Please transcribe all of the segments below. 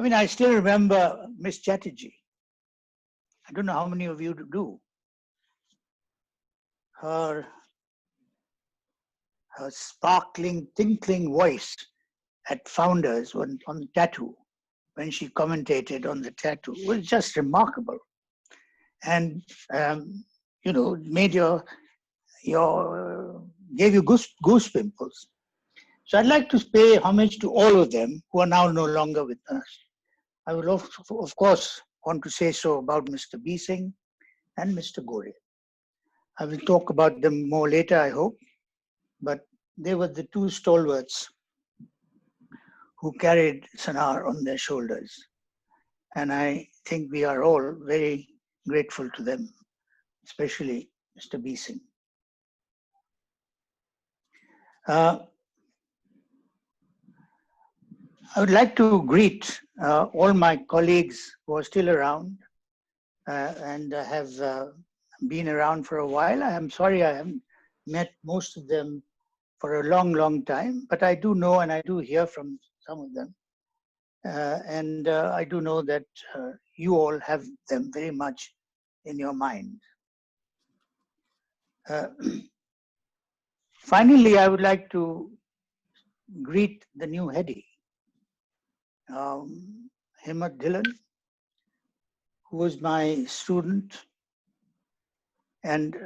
I mean, I still remember Miss Chatterjee. I don't know how many of you do. Her sparkling, tinkling voice at Founders on the tattoo, when she commentated on the tattoo, was just remarkable. And, made gave you goose pimples. So I'd like to pay homage to all of them who are now no longer with us. I will also, of course, want to say so about Mr. B. Singh and Mr. Gore. I will talk about them more later, I hope, but they were the two stalwarts who carried Sanawar on their shoulders. And I think we are all very grateful to them, especially Mr. B. Singh. I would like to greet all my colleagues who are still around and have been around for a while. I am sorry I haven't met most of them for a long, long time, but I do know and I do hear from some of them. And I do know that you all have them very much in your mind. Finally, I would like to greet the new Heady, Himmat Dhillon, who was my student, and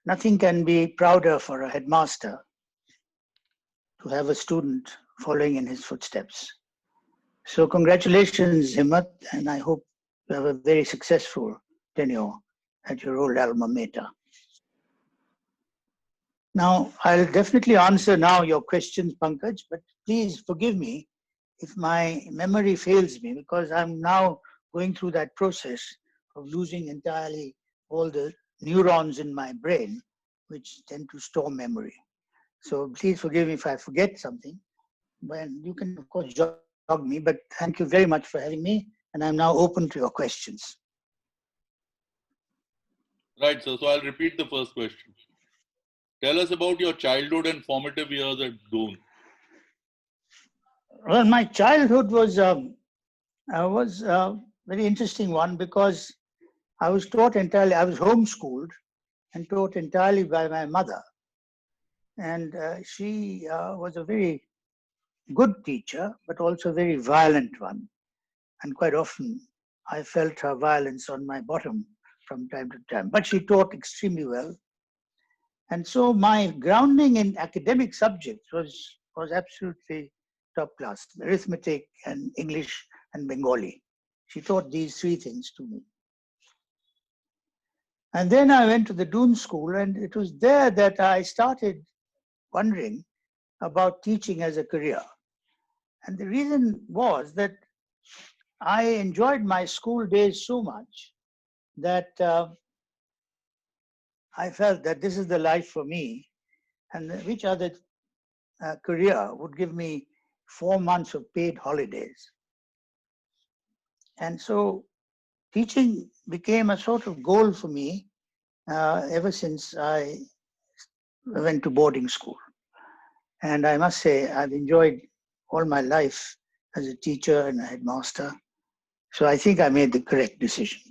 nothing can be prouder for a headmaster to have a student following in his footsteps. So congratulations, Himmat, and I hope you have a very successful tenure at your old alma mater. Now, I'll definitely answer now your questions, Pankaj, but please forgive me if my memory fails me, because I'm now going through that process of losing entirely all the neurons in my brain, which tend to store memory. So please forgive me if I forget something. When you can, of course, jog me, but thank you very much for having me, and I'm now open to your questions. Right, sir. So I'll repeat the first question. Tell us about your childhood and formative years at Doon. Well, my childhood was a very interesting one, because I was taught entirely, I was homeschooled and taught entirely by my mother. And she was a very good teacher, but also a very violent one. And quite often I felt her violence on my bottom from time to time. But she taught extremely well. And so my grounding in academic subjects was absolutely top class: arithmetic and English and Bengali. She taught these three things to me. And then I went to the Doon School, and it was there that I started wondering about teaching as a career. And the reason was that I enjoyed my school days so much that I felt that this is the life for me, and which other career would give me 4 months of paid holidays. And so teaching became a sort of goal for me ever since I went to boarding school. And I must say, I've enjoyed all my life as a teacher and a headmaster. So I think I made the correct decision.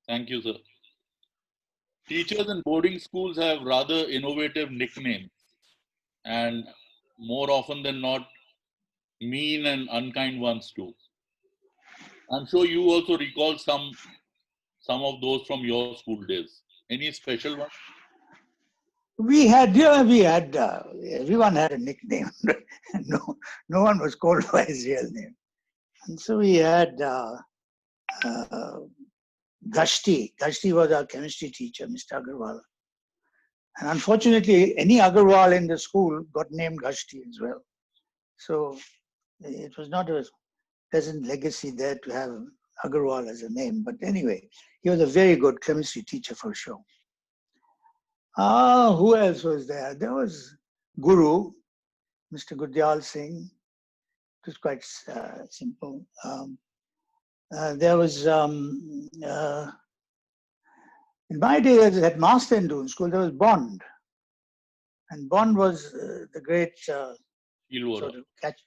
Thank you, sir. Teachers in boarding schools have rather innovative nicknames, and more often than not, mean and unkind ones too. I'm sure you also recall some of those from your school days. Any special one? Everyone had a nickname. No one was called by his real name. And so we had Gashti. Gashti was our chemistry teacher, Mr. Agarwal. And unfortunately, any Agarwal in the school got named Gashti as well. So it was not a pleasant legacy there to have Agarwal as a name. But anyway, he was a very good chemistry teacher for sure. Who else was there? There was Guru, Mr. Gudyal Singh. It was quite simple. There was, in my day as a headmaster in Doon School, there was Bond. And Bond was the great sort of catch.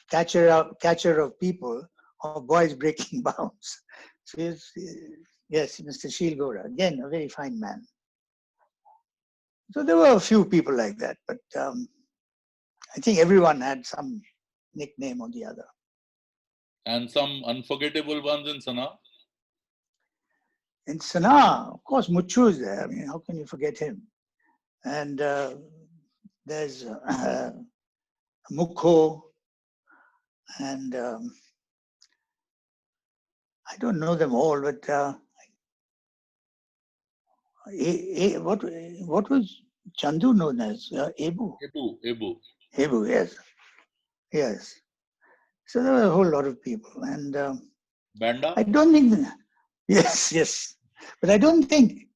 catcher of people, or boys breaking bounds. So yes, Mr. Shilgora, again, a very fine man. So there were a few people like that, but I think everyone had some nickname or the other. And some unforgettable ones in Sana? In Sana, of course, Muchu is there. I mean, how can you forget him? And there's Mukho, and I don't know them all, but what was Chandu known as? Ebu? Ebu. Ebu, yes. Yes. So there were a whole lot of people. And Banda? I don't think, yes. But I don't think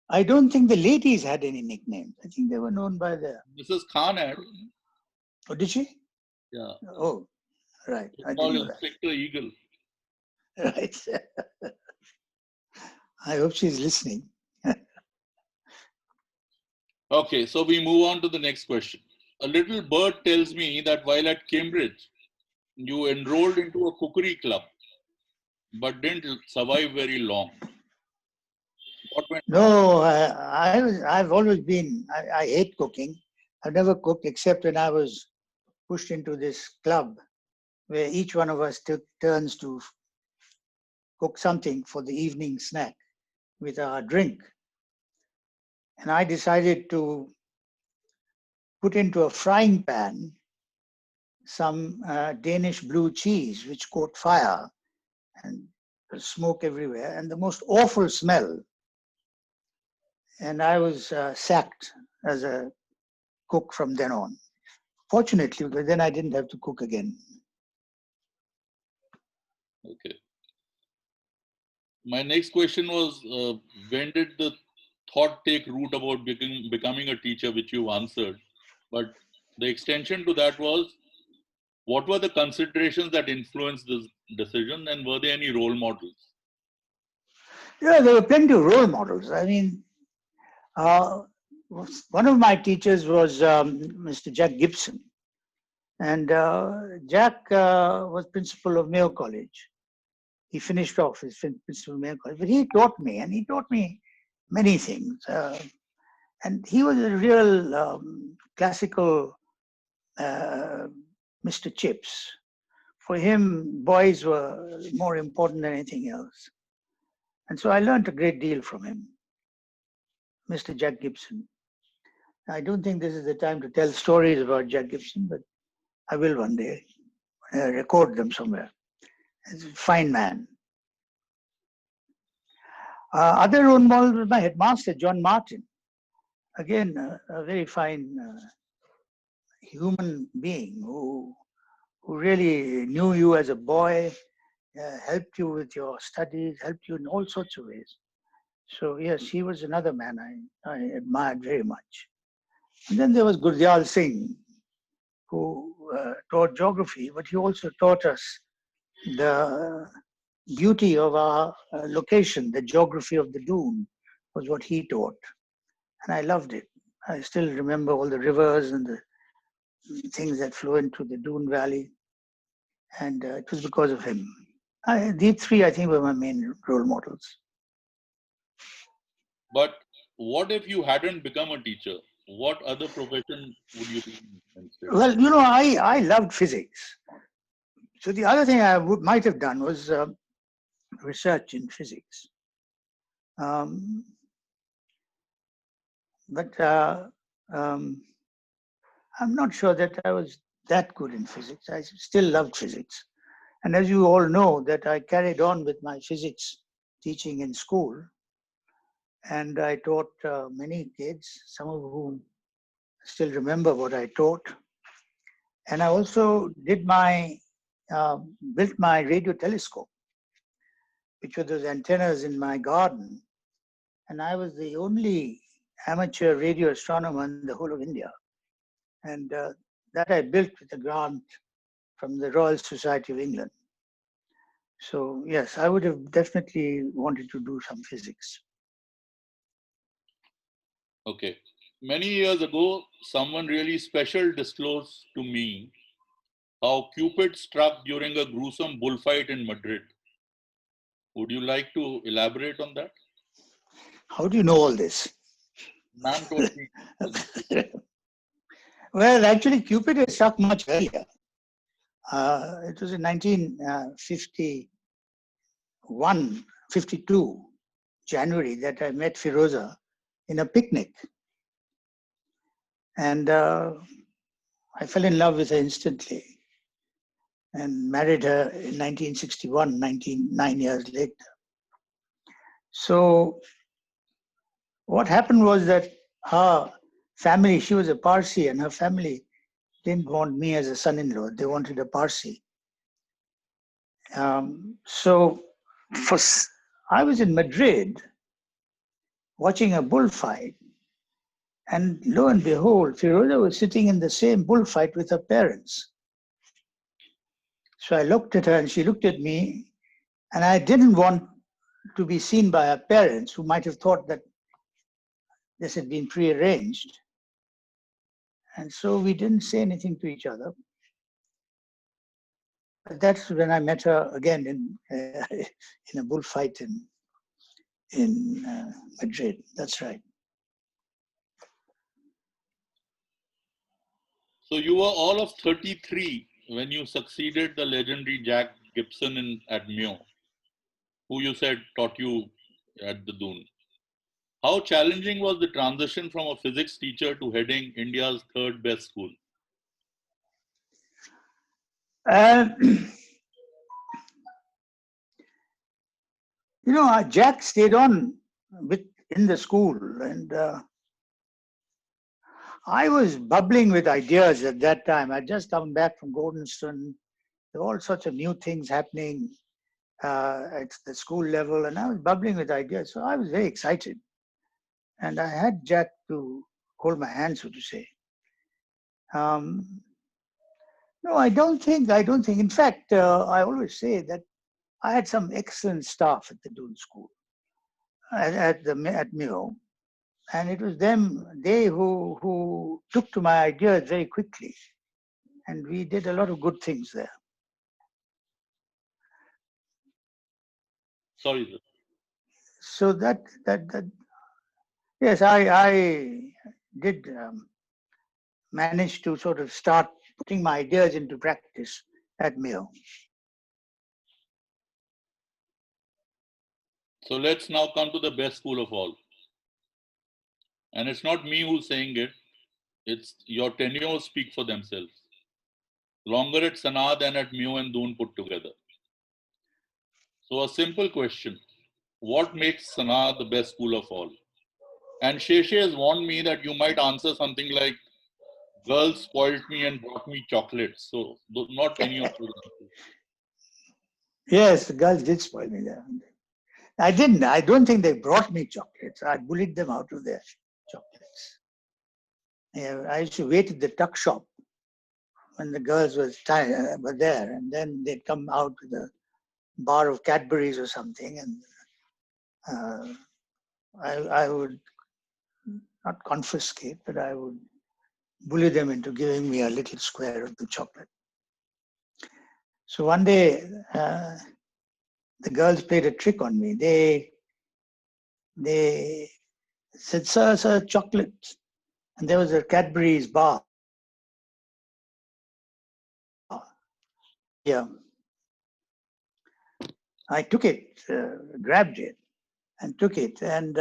the ladies had any nicknames. I think they were known by their. Mrs. Khan had. Oh, did she? Yeah. Oh, right. I Called didn't know Inspector Eagle. that. Right. I hope she's listening. Okay, so we move on to the next question. A little bird tells me that while at Cambridge, you enrolled into a cookery club, but didn't survive very long. What went wrong? No, I've always been, I hate cooking. I've never cooked except when I was pushed into this club where each one of us took turns to cook something for the evening snack with our drink. And I decided to put into a frying pan some Danish blue cheese, which caught fire and smoke everywhere, and the most awful smell. And I was sacked as a cook from then on. Fortunately, because then I didn't have to cook again. Okay. My next question was, when did the thought take root about becoming a teacher, which you answered? But the extension to that was, what were the considerations that influenced this decision, and were there any role models? Yeah, there were plenty of role models. I mean, one of my teachers was Mr. Jack Gibson. And Jack was principal of Mayo College. He finished off his principal of Mayo College, but he taught me many things. And he was a real classical Mr. Chips. For him, boys were more important than anything else. And so I learned a great deal from him, Mr. Jack Gibson. I don't think this is the time to tell stories about Jack Gibson, but I will one day record them somewhere. He's a fine man. Other role model was my headmaster, John Martin. Again, a very fine human being who really knew you as a boy, helped you with your studies, helped you in all sorts of ways. So yes, he was another man I admired very much. And then there was Gurdial Singh, who taught geography, but he also taught us the beauty of our location, the geography of the dune was what he taught. And I loved it. I still remember all the rivers and the things that flow into the Dune Valley. And it was because of him. These three, I think, were my main role models. But what if you hadn't become a teacher? What other profession would you be in instead? Well, I loved physics. So the other thing I might have done was research in physics. But I'm not sure that I was that good in physics. I still loved physics. And as you all know, that I carried on with my physics teaching in school. And I taught many kids, some of whom still remember what I taught. And I also did built my radio telescope, which were those antennas in my garden. And I was the only amateur radio astronomer in the whole of India. And that I built with a grant from the Royal Society of England. So yes, I would have definitely wanted to do some physics. Okay. Many years ago, someone really special disclosed to me how Cupid struck during a gruesome bullfight in Madrid. Would you like to elaborate on that? How do you know all this? Man told me. Well, actually, Cupid was struck much earlier. It was in 1951, 52, January, that I met Firoza in a picnic. And I fell in love with her instantly and married her in 1961, 9 years later. So what happened was that her family, she was a Parsi, and her family didn't want me as a son-in-law. They wanted a Parsi. So I was in Madrid watching a bullfight, and lo and behold, Firoza was sitting in the same bullfight with her parents. So I looked at her and she looked at me, and I didn't want to be seen by her parents, who might have thought that this had been prearranged. And so we didn't say anything to each other. But that's when I met her again in a bullfight in Madrid. That's right. So you were all of 33 when you succeeded the legendary Jack Gibson at Mayo, who you said taught you at the Doon. How challenging was the transition from a physics teacher to heading India's third best school? Jack stayed on in the school, and I was bubbling with ideas at that time. I'd just come back from Gordonston. There were all sorts of new things happening at the school level, and I was bubbling with ideas. So I was very excited. And I had Jack to hold my hand, so to say. No, I don't think. In fact, I always say that I had some excellent staff at the Doon School, at Mayo. And it was they who took to my ideas very quickly. And we did a lot of good things there. Sorry, sir. So yes, I did manage to sort of start putting my ideas into practice at Mayo. So let's now come to the best school of all. And it's not me who's saying it, it's your tenures speak for themselves. Longer at Sanawar than at Mayo and Doon put together. So a simple question. What makes Sanawar the best school of all? And Sheshe has warned me that you might answer something like, girls spoiled me and brought me chocolates. So not any of those answers. Yes, the girls did spoil me there. I didn't. I don't think they brought me chocolates. I bullied them out of their chocolates. Yeah, I used to wait at the tuck shop when the girls were there, and then they'd come out with a bar of Cadbury's or something, and I would not confiscate, but I would bully them into giving me a little square of the chocolate. So one day, the girls played a trick on me. They said, sir, chocolate. And there was a Cadbury's bar. Yeah. I took it, grabbed it, and took it. And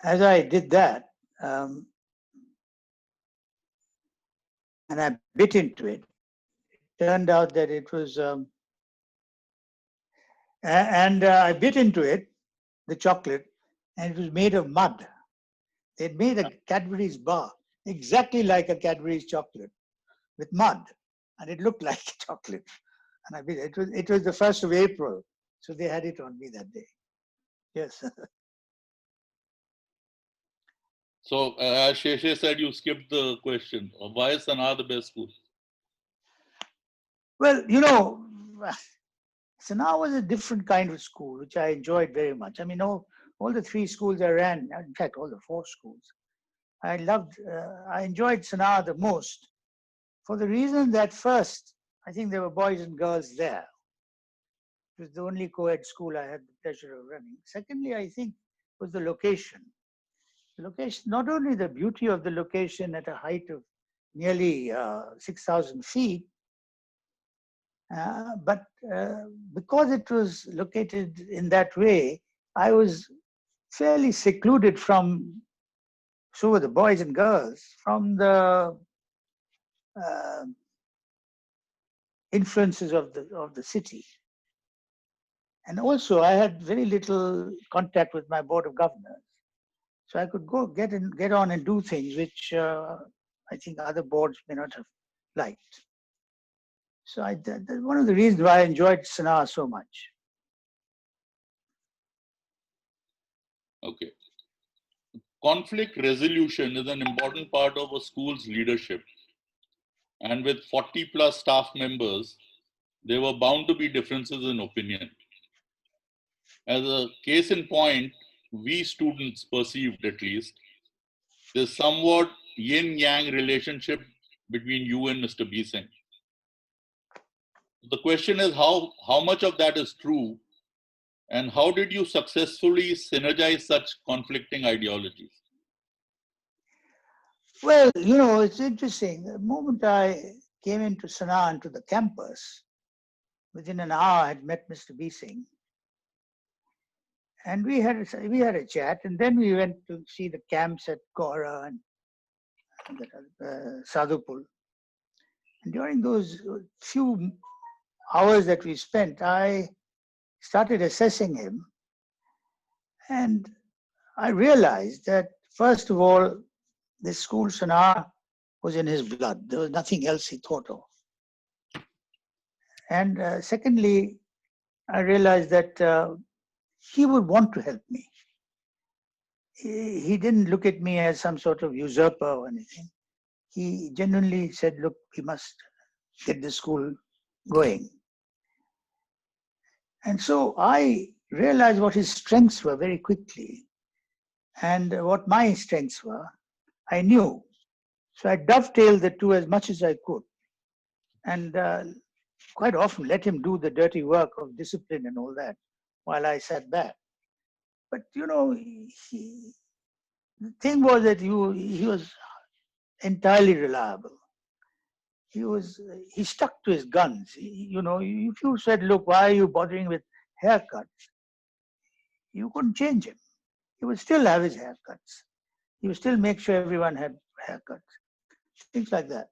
as I did that, and I bit into it, it turned out that it was, I bit into it, the chocolate, and it was made of mud. They'd made a Cadbury's bar, exactly like a Cadbury's chocolate, with mud, and it looked like chocolate. And I bit it. It was the 1st of April, so they had it on me that day. Yes. So as Sheshe said, you skipped the question. Why is Sanawar the best school? Well, Sanawar was a different kind of school, which I enjoyed very much. I mean, all the 3 schools I ran, in fact, all the 4 schools, I enjoyed Sanawar the most for the reason that first, I think there were boys and girls there. It was the only co-ed school I had the pleasure of running. Secondly, I think was the location. The location, not only the beauty of the location at a height of nearly 6,000 feet, but because it was located in that way, I was fairly secluded from, so were the boys and girls, from the influences of the city. And also, I had very little contact with my board of governors, so I could go get on and do things which I think other boards may not have liked. So that's one of the reasons why I enjoyed Sanawar so much. Okay. Conflict resolution is an important part of a school's leadership. And with 40 plus staff members, there were bound to be differences in opinion. As a case in point, we students perceived at least, this somewhat yin-yang relationship between you and Mr. B. Singh. The question is how much of that is true, and how did you successfully synergize such conflicting ideologies? Well, it's interesting. The moment I came into Sanawar, into the campus, within an hour I had met Mr. B. Singh. And we had a chat, and then we went to see the camps at Gora and Sadhupur. And during those few hours that we spent, I started assessing him. And I realized that, first of all, this school Sanawar was in his blood. There was nothing else he thought of. And secondly, I realized that he would want to help me. He didn't look at me as some sort of usurper or anything. He genuinely said, look, we must get the school going. And so I realized what his strengths were very quickly, and what my strengths were, I knew. So I dovetailed the two as much as I could, and quite often let him do the dirty work of discipline and all that while I sat back. But the thing was that he was entirely reliable. He stuck to his guns. If you said, look, why are you bothering with haircuts? You couldn't change him. He would still have his haircuts. He would still make sure everyone had haircuts. Things like that.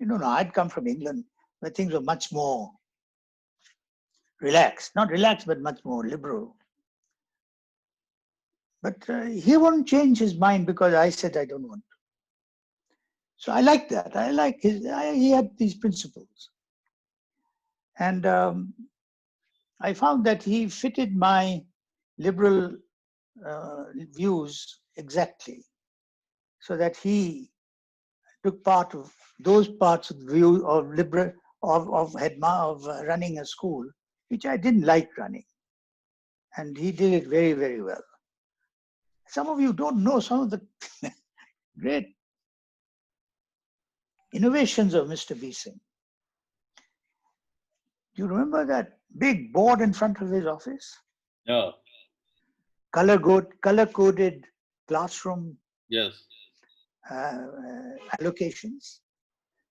I'd come from England where things were much more relaxed. Not relaxed, but much more liberal. But he wouldn't change his mind because I said I don't want to. So I like that. I like he had these principles. And I found that he fitted my liberal views exactly, so that he took part of those parts of the view of liberal of running a school, which I didn't like running, and he did it very, very well. Some of you don't know some of the great innovations of Mr. B. Singh. Do you remember that big board in front of his office? Yeah. Color-coded classroom. Yes. Allocations.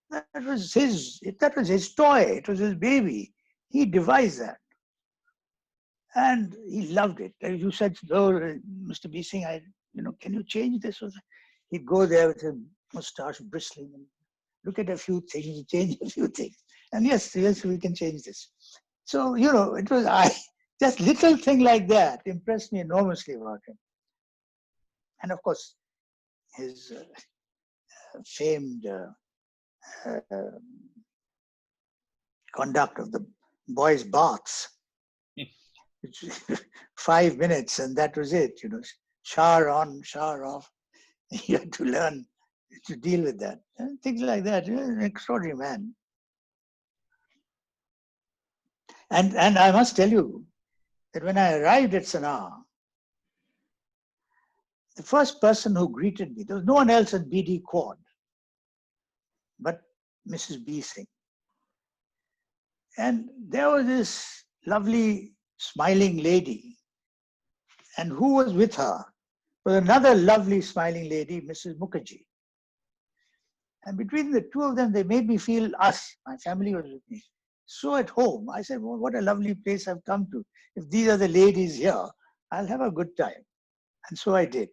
That was his toy. It was his baby. He devised that, and he loved it. You said, "Oh, Mr. B. Singh, can you change this?" He'd go there with his mustache bristling and look at a few things, change a few things, and yes, we can change this. So it was just little thing like that impressed me enormously about him, and of course, his famed conduct of the boys' baths, which 5 minutes, and that was it. Shower on, shower off. You had to learn to deal with that. Things like that. An extraordinary man. And I must tell you that when I arrived at Sanawar, the first person who greeted me, there was no one else at BD Quad, but Mrs. B. Singh. And there was this lovely smiling lady. And who was with her was another lovely smiling lady, Mrs. Mukherjee. And between the two of them, they made me feel my family was with me, so at home. I said, well, what a lovely place I've come to. If these are the ladies here, I'll have a good time. And so I did.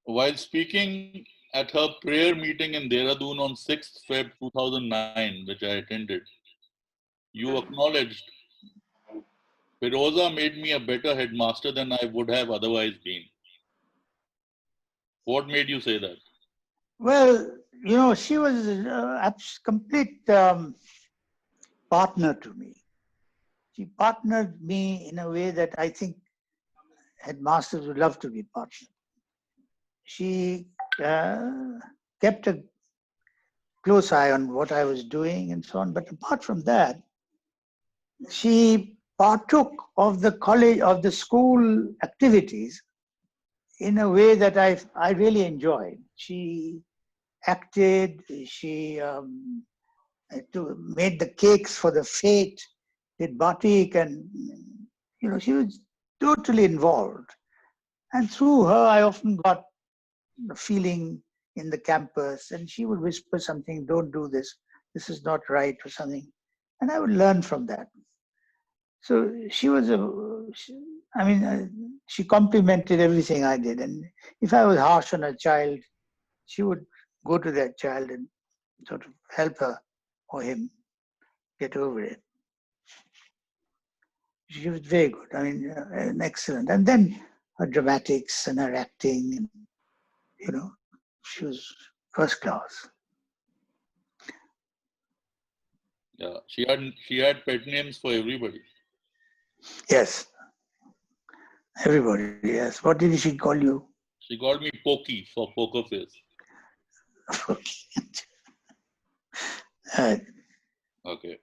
While speaking at her prayer meeting in Dehradun on 6th Feb 2009, which I attended, you acknowledged, Firoza made me a better headmaster than I would have otherwise been. What made you say that? Well, she was a complete partner to me. She partnered me in a way that I think headmasters would love to be partnered. She kept a close eye on what I was doing and so on. But apart from that, she partook of the school activities in a way that I really enjoyed. She acted, she made the cakes for the fete, did batik, and she was totally involved. And through her, I often got the feeling in the campus, and she would whisper something, don't do this, this is not right, or something. And I would learn from that. So she was she complimented everything I did. And if I was harsh on a child, she would go to that child and sort of help her or him get over it. She was very good. Excellent. And then her dramatics and her acting, and she was first class. Yeah, she had pet names for everybody. Yes, everybody. Yes. What did she call you? She called me Pokey for poker face. Okay.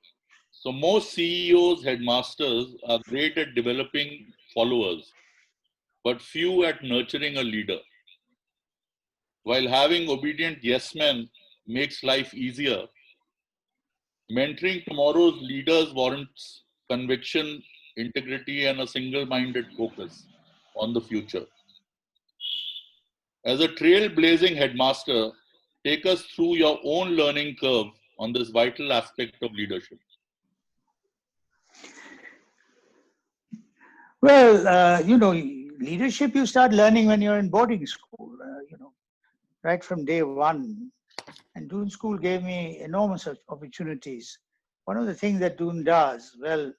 So most CEOs, headmasters are great at developing followers, but few at nurturing a leader. While having obedient yes men makes life easier, mentoring tomorrow's leaders warrants conviction, integrity, and a single-minded focus on the future. As a trailblazing headmaster, take us through your own learning curve on this vital aspect of leadership. Well, leadership you start learning when you're in boarding school, right from day one. And Doon School gave me enormous opportunities. One of the things that Doon does well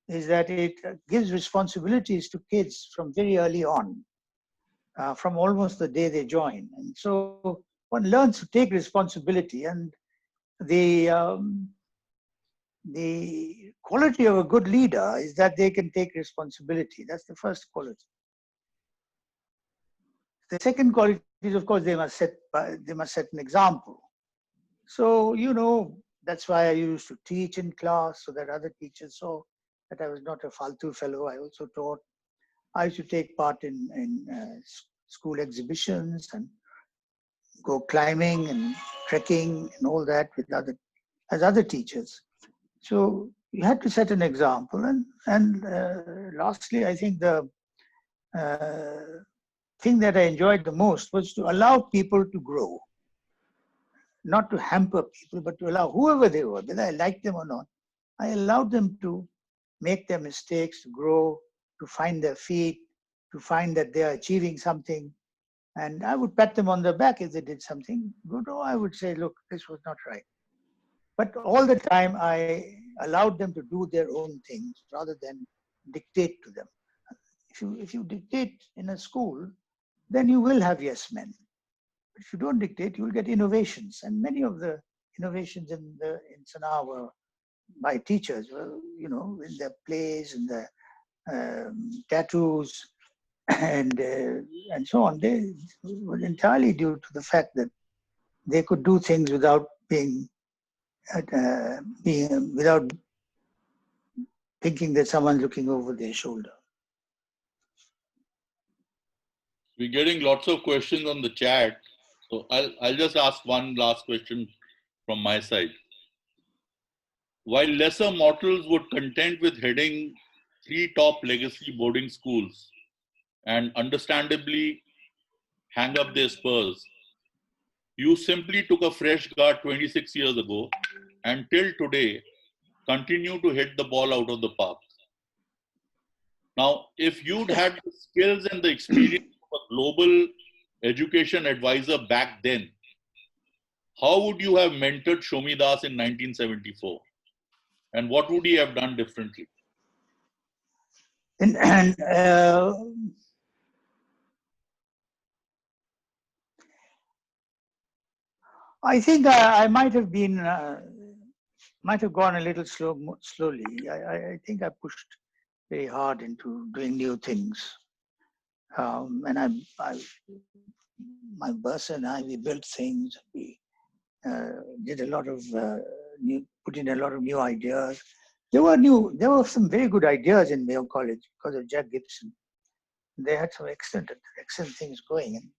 is that it gives responsibilities to kids from very early on, from almost the day they join. And so one learns to take responsibility, and the quality of a good leader is that they can take responsibility. That's the first quality. The second quality is, of course, they must set an example. So, that's why I used to teach in class so that other teachers saw that I was not a faltu fellow. I also taught. I used to take part in school exhibitions and go climbing and trekking and all that as other teachers. So you had to set an example. And lastly, I think the thing that I enjoyed the most was to allow people to grow. Not to hamper people, but to allow whoever they were, whether I liked them or not, I allowed them to make their mistakes, to grow, to find their feet, to find that they are achieving something. And I would pat them on the back if they did something good, or I would say, look, this was not right. But all the time, I allowed them to do their own things rather than dictate to them. If you dictate in a school, then you will have yes men. But if you don't dictate, you will get innovations. And many of the innovations in Sanawar were by teachers, in their plays, in their tattoos, and so on. They were entirely due to the fact that they could do things without without thinking that someone's looking over their shoulder. We're getting lots of questions on the chat. So I'll just ask one last question from my side. While lesser mortals would content with heading 3 top legacy boarding schools and understandably hang up their spurs, you simply took a fresh guard 26 years ago and till today continue to hit the ball out of the park. Now, if you'd had the skills and the experience of a global education advisor back then, how would you have mentored Shomie Das in 1974? And what would he have done differently? And I think I might have been, might have gone a little slowly. I think I pushed very hard into doing new things. And my boss and I, we built things. We did a lot of put in a lot of new ideas. There were some very good ideas in Mayo College because of Jack Gibson. They had some excellent things going. And,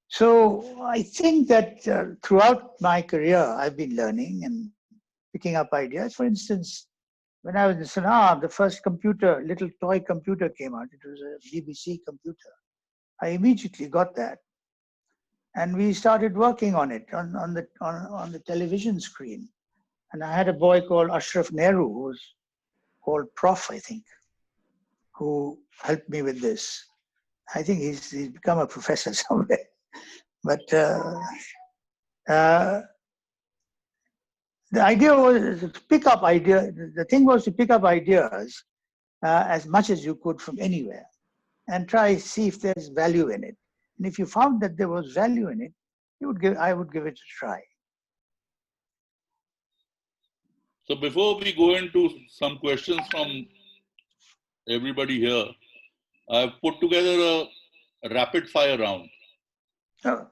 so I think that throughout my career, I've been learning and picking up ideas. For instance, when I was in Sanawar, the first little toy computer came out. It was a BBC computer. I immediately got that. And we started working on it on the television screen. And I had a boy called Ashraf Nehru, who was called Prof, I think, who helped me with this. I think he's become a professor somewhere. But the idea was to pick up ideas. The thing was to pick up ideas as much as you could from anywhere and try see if there's value in it. And if you found that there was value in it, I would give it a try. So before we go into some questions from everybody here, I've put together a rapid fire round. Oh.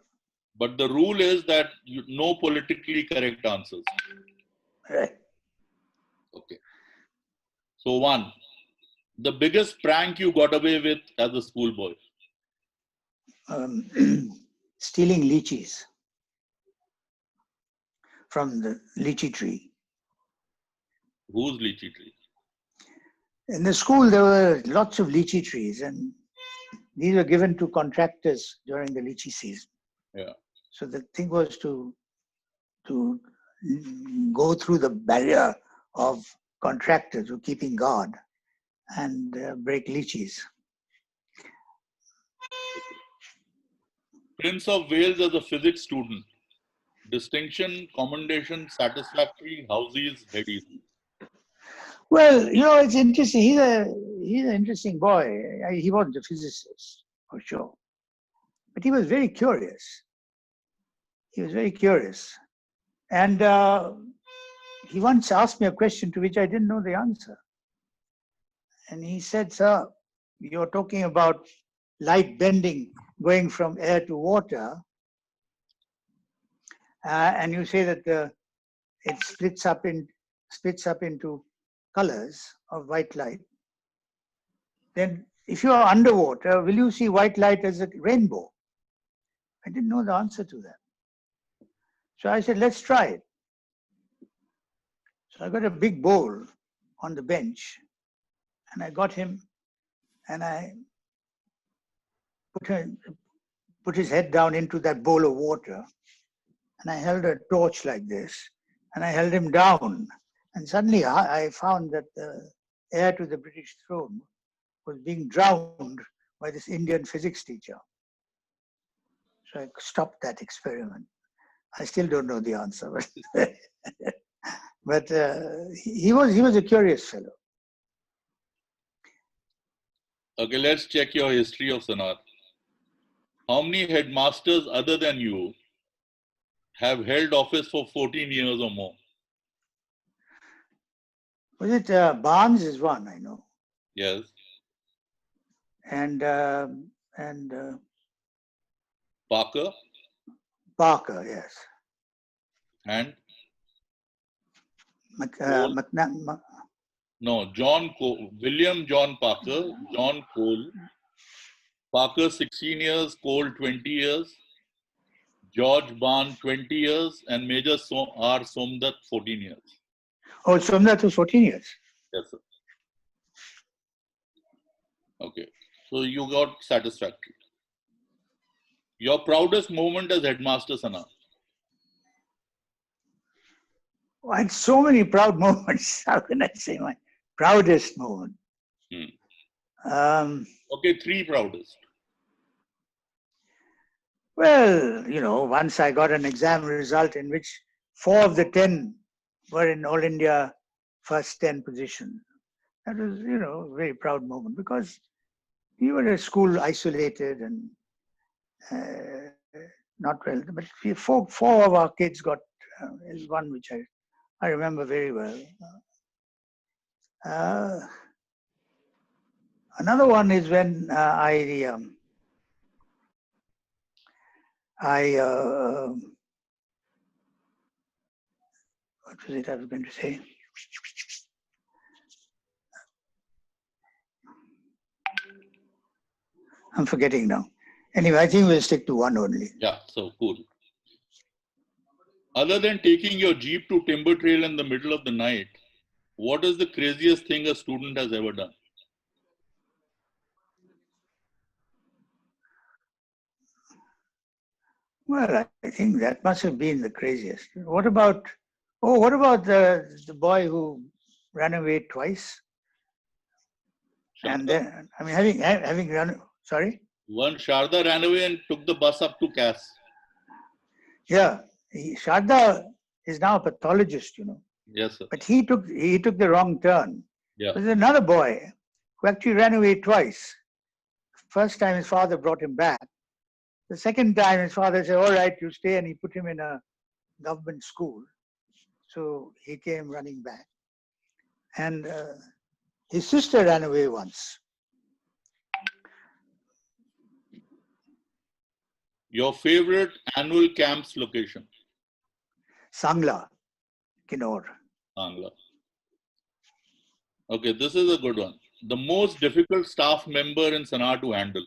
But the rule is that no politically correct answers. Right. Okay. So 1, the biggest prank you got away with as a schoolboy? Stealing lychees from the lychee tree. Whose lychee tree? In the school, there were lots of lychee trees, and these were given to contractors during the lychee season. Yeah. So the thing was to go through the barrier of contractors who are keeping guard and break lychees. Prince of Wales as a physics student. Distinction, commendation, satisfactory, houses, headies. Well, it's interesting. He's an interesting boy. He wasn't a physicist, for sure. But he was very curious. And he once asked me a question to which I didn't know the answer. And he said, "Sir, you're talking about light bending going from air to water. And you say that it splits up into colors of white light. Then if you are underwater, will you see white light as a rainbow?" I didn't know the answer to that. So I said, "Let's try it." So I got a big bowl on the bench, and I got him, and I put his head down into that bowl of water, and I held a torch like this, and I held him down. And suddenly I found that the heir to the British throne was being drowned by this Indian physics teacher. So I stopped that experiment. I still don't know the answer, but he was a curious fellow. Okay, let's check your history of Sanawar. How many headmasters other than you have held office for 14 years or more? Was it Barnes is one, I know. Yes. And Parker? Parker, yes. And? No, William John Parker, John Cole, Parker 16 years, Cole 20 years, George Ban 20 years, and Major R. Somdat 14 years. Oh, Somnath was 14 years. Yes, sir. Okay. So you got satisfactory. Your proudest moment as headmaster, Sana? I had so many proud moments. How can I say my proudest moment? Okay, 3 proudest. Well, once I got an exam result in which 4 of the 10 were in All India first 10 position. That was, a very proud moment because we were a school isolated and not well. But four of our kids got one which I remember very well. Another one is when what was it I was going to say? I'm forgetting now. Anyway, I think we'll stick to one only. Yeah, so cool. Other than taking your jeep to Timber Trail in the middle of the night, what is the craziest thing a student has ever done? Well, I think that must have been the craziest. What about the boy who ran away twice? And then, I mean, having run, sorry? One, Sharda ran away and took the bus up to Cass. Yeah, Sharda is now a pathologist, Yes, sir. But he took the wrong turn. Yeah. There's another boy who actually ran away twice. First time his father brought him back. The second time his father said, all right, you stay, and he put him in a government school. So he came running back. And his sister ran away once. Your favorite annual camps location? Sangla, Kinnaur. Sangla. Okay, this is a good one. The most difficult staff member in Sanawar to handle?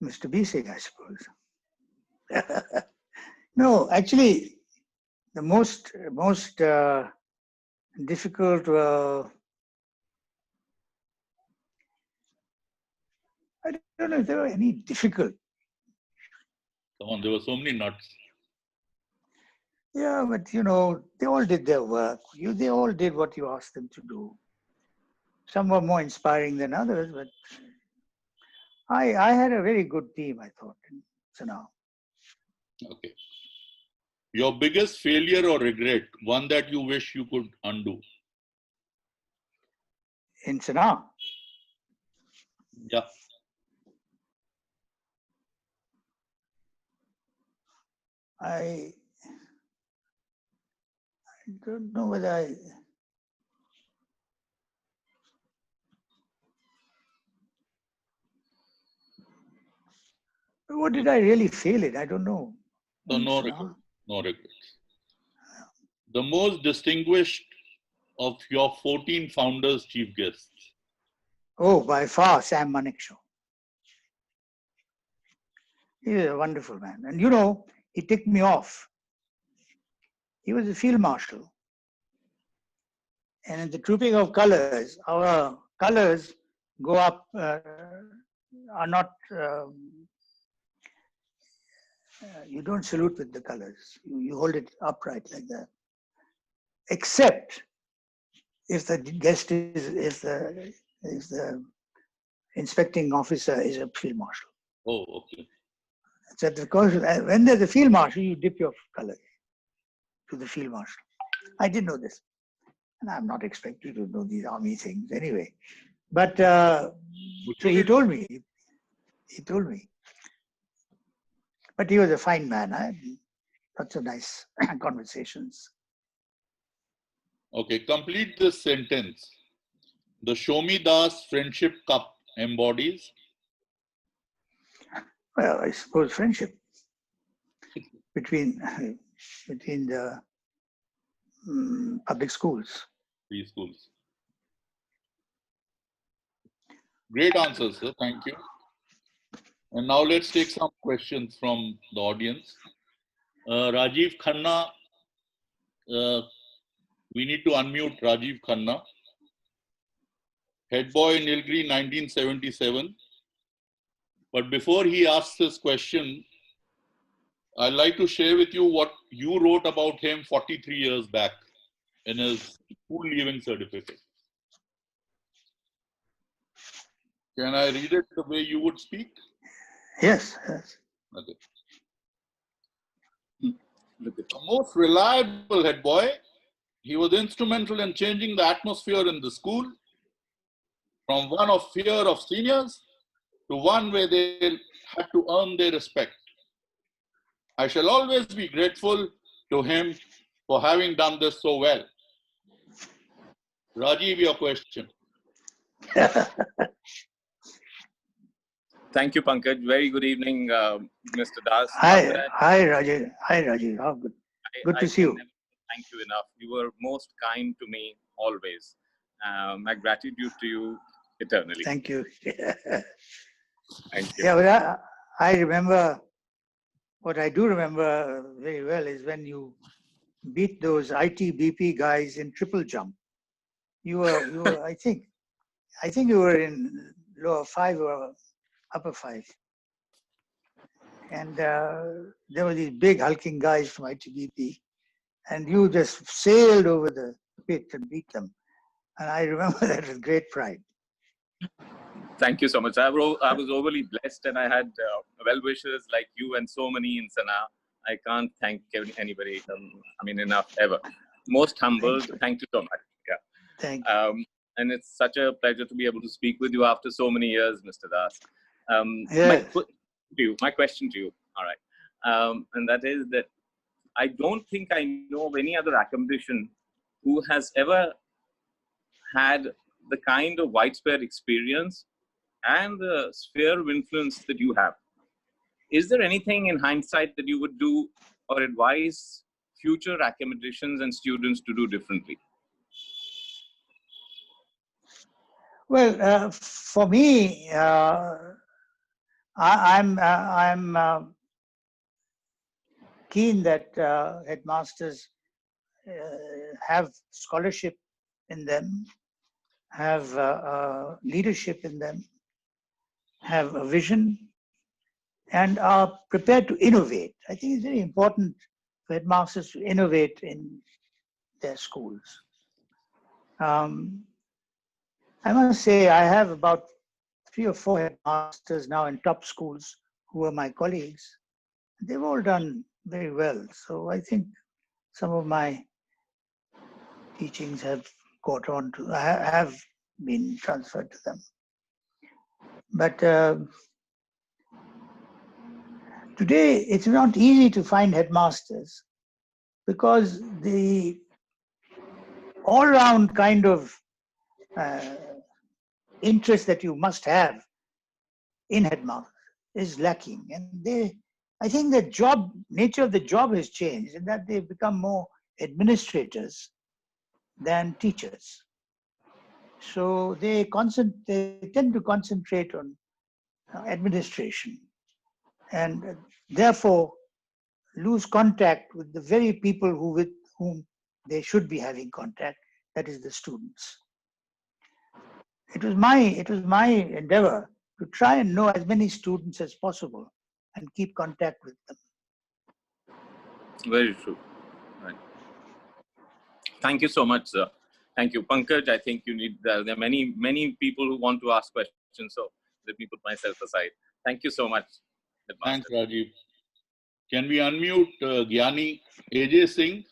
Mr. B Singh, I suppose. No, actually, the most difficult. I don't know if there were any difficult. Come on, there were so many nuts. Yeah, but they all did their work. They all did what you asked them to do. Some were more inspiring than others, but I had a very good team, I thought, in Sanawar. Okay. Your biggest failure or regret, one that you wish you could undo? In Sanawar? Yeah. I don't know whether I. What did I really fail in? I don't know. So no regrets. No regrets. The most distinguished of your 14 founders, chief guests? Oh, by far, Sam Manekshaw. He is a wonderful man. And he ticked me off. He was a field marshal. And in the trooping of colors, our colors go up, are not, you don't salute with the colors. You hold it upright like that. Except if the guest if the inspecting officer is a field marshal. Oh, okay. So when there's a field marshal, you dip your colors to the field marshal. I didn't know this. And I'm not expected to know these army things anyway. But so he told me. He told me. But he was a fine man. I had lots of nice conversations. Okay, complete this sentence. The Shomie Das Friendship Cup embodies? Well, I suppose friendship between the public schools. These schools. Great answers, sir. Thank you. And now let's take some questions from the audience. Rajiv Khanna, we need to unmute Rajiv Khanna. Head boy Nilgiri 1977. But before he asks his question, I'd like to share with you what you wrote about him 43 years back in his school leaving certificate. Can I read it the way you would speak? Yes, yes. Okay. The most reliable head boy, he was instrumental in changing the atmosphere in the school from one of fear of seniors to one where they had to earn their respect. I shall always be grateful to him for having done this so well. Rajiv, your question. Thank you, Pankaj. Very good evening, Mr. Das. Hi, Rajiv. Hi, Rajiv. How good. Good to see you. Never thank you enough. You were most kind to me always. My gratitude to you eternally. Thank you. Thank you. Yeah, but I remember, what I do remember very well is when you beat those ITBP guys in triple jump. You were I think you were in lower 5 or upper 5. And there were these big hulking guys from ITBP, and you just sailed over the pit and beat them. And I remember that with great pride. Thank you so much. I was overly blessed, and I had well-wishers like you and so many in Sana. I can't thank anybody, enough ever. Most humbled. Thank you so much. Yeah. Thank you. And it's such a pleasure to be able to speak with you after so many years, Mr. Das. Yes. My question to you, all right, and that is that I don't think I know of any other academician who has ever had the kind of widespread experience and the sphere of influence that you have. Is there anything in hindsight that you would do or advise future academicians and students to do differently? Well, for me, I'm keen that headmasters have scholarship in them, have leadership in them, have a vision, and are prepared to innovate. I think it's very important for headmasters to innovate in their schools. I must say I have about 3 or 4 headmasters now in top schools who are my colleagues. They've all done very well. So I think some of my teachings have have been transferred to them. But today it's not easy to find headmasters because the all-round kind of interest that you must have in headmasters is lacking. And I think the nature of the job has changed in that they've become more administrators than teachers. So they tend to concentrate on administration and therefore lose contact with the very people with whom they should be having contact, that is the students. It was my endeavor to try and know as many students as possible and keep contact with them. Very true. Right. Thank you so much, sir. Thank you, Pankaj. I think you need. There are many people who want to ask questions, so let me put myself aside. Thank you so much. Thanks, Rajiv. Can we unmute Gyani AJ Singh,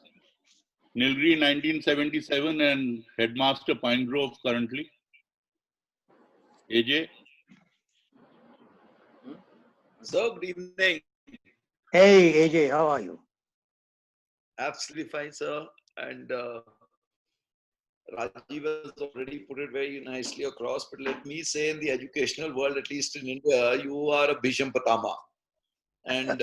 Nilgiri 1977 and Headmaster Pine Grove currently? AJ? So, good evening. Hey, AJ, how are you? Absolutely fine, sir. And Rajiv has already put it very nicely across. But let me say, in the educational world, at least in India, you are a Bhisham Pitama. And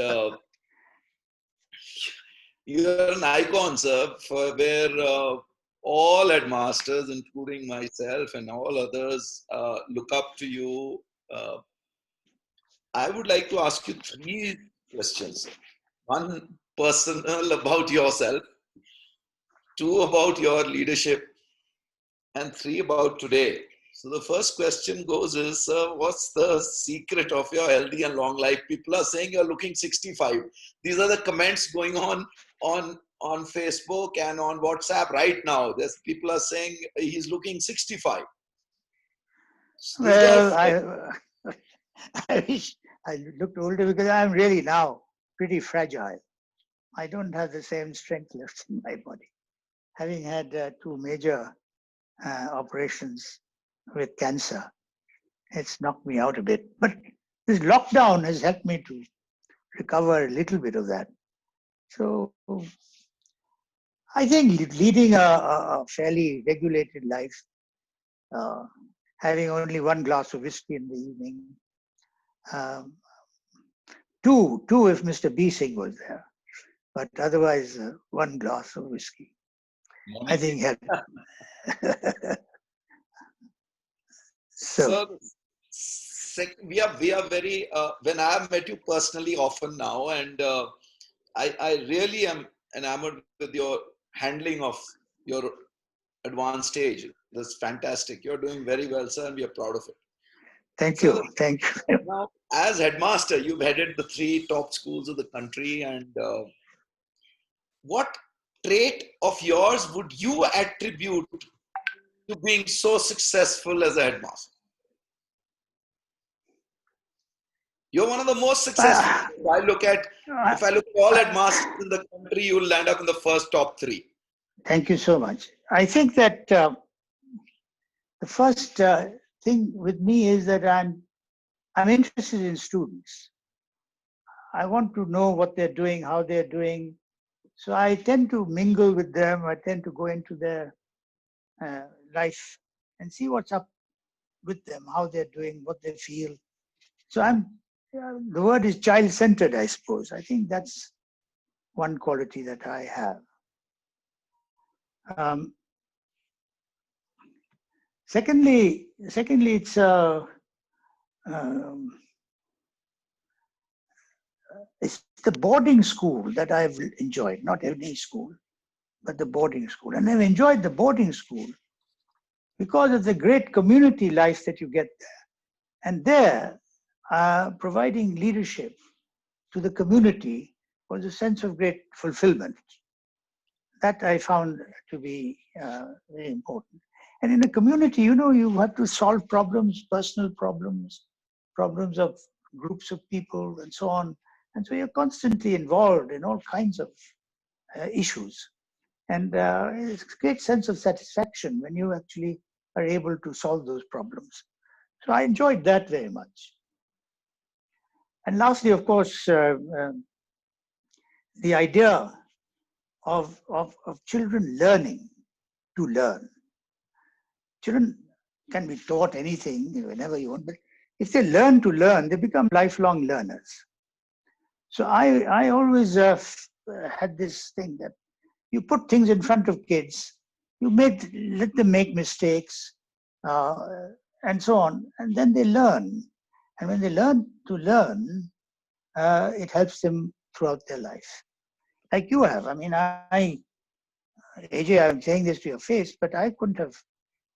you are an icon, sir, for where all headmasters, including myself and all others, look up to you. I would like to ask you three questions. One, personal about yourself. Two, about your leadership. And three, about today. So the first question goes is, what's the secret of your healthy and long life? People are saying you're looking 65. These are the comments going on Facebook and on WhatsApp right now. There's people are saying he's looking 65. So this guy, Well, I wish I looked older because I'm really now pretty fragile. I don't have the same strength left in my body. Having had two major operations with cancer, it's knocked me out a bit. But this lockdown has helped me to recover a little bit of that. So I think leading a fairly regulated life, having only one glass of whiskey in the evening, um, two if Mr. B. Singh was there, but otherwise one glass of whiskey. I think had. so we are very, when I have met you personally often now, and I really am enamored with your handling of your advanced stage. That's fantastic. You're doing very well, sir, and we are proud of it. Thank So you. Thank you. now, as headmaster, you've headed the 3 top schools of the country, and what trait of yours would you attribute to being so successful as a headmaster? You're one of the most successful. If I look at all headmasters in the country, you'll land up in the first top 3. Thank you so much. I think that the first thing with me is that I'm interested in students. I want to know what they're doing, how they're doing. So I tend to mingle with them. I tend to go into their life and see what's up with them, how they're doing, what they feel. So the word is child-centered, I suppose. I think that's one quality that I have. Secondly, it's it's the boarding school that I've enjoyed, not any school, but the boarding school. And I've enjoyed the boarding school because of the great community life that you get there. And there, providing leadership to the community was a sense of great fulfillment. That I found to be very important. And in a community, you have to solve problems, personal problems, problems of groups of people, and so on. And so you're constantly involved in all kinds of issues. And it's a great sense of satisfaction when you actually are able to solve those problems. So I enjoyed that very much. And lastly, of course, the idea of children learning to learn. Children can be taught anything whenever you want, but if they learn to learn, they become lifelong learners. So I always had this thing that you put things in front of kids, let them make mistakes, and so on, and then they learn. And when they learn to learn, it helps them throughout their life. Like you have. I mean, AJ, I'm saying this to your face, but I couldn't have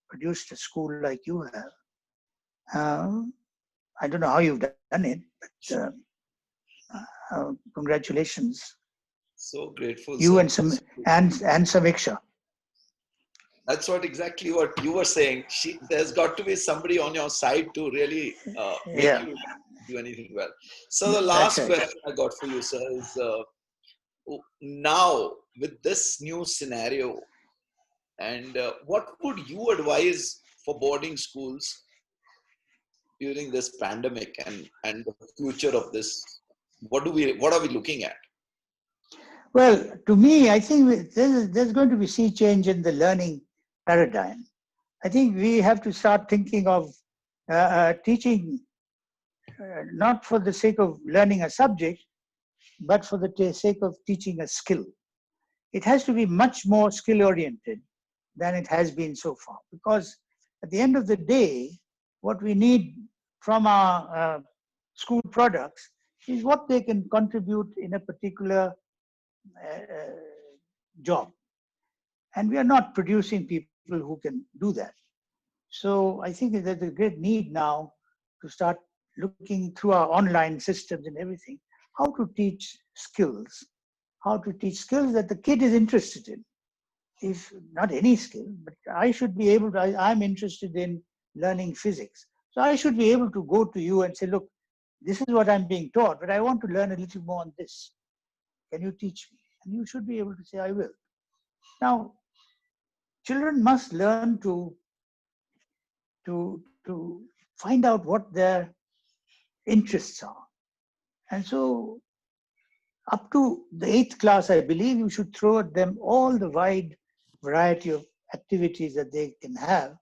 produced a school like you have. I don't know how you've done it, but congratulations. So grateful. You sir. and Samiksha. That's exactly what you were saying. There's got to be somebody on your side to really make you do anything well. So the last question I got for you, sir, is now with this new scenario, and what would you advise for boarding schools during this pandemic and the future of this? What are we looking at? Well, to me, I think there's going to be sea change in the learning paradigm. I think we have to start thinking of teaching not for the sake of learning a subject, but for the sake of teaching a skill. It has to be much more skill-oriented than it has been so far. Because at the end of the day, what we need from our school products is what they can contribute in a particular job. And we are not producing people who can do that. So I think there's a great need now to start looking through our online systems and everything, how to teach skills, that the kid is interested in. If not any skill, but I should be able to, I'm interested in learning physics. So I should be able to go to you and say, look, this is what I'm being taught, but I want to learn a little more on this. Can you teach me? And you should be able to say, I will. Now, children must learn to find out what their interests are. And so up to the 8th class, I believe you should throw at them all the wide variety of activities that they can have.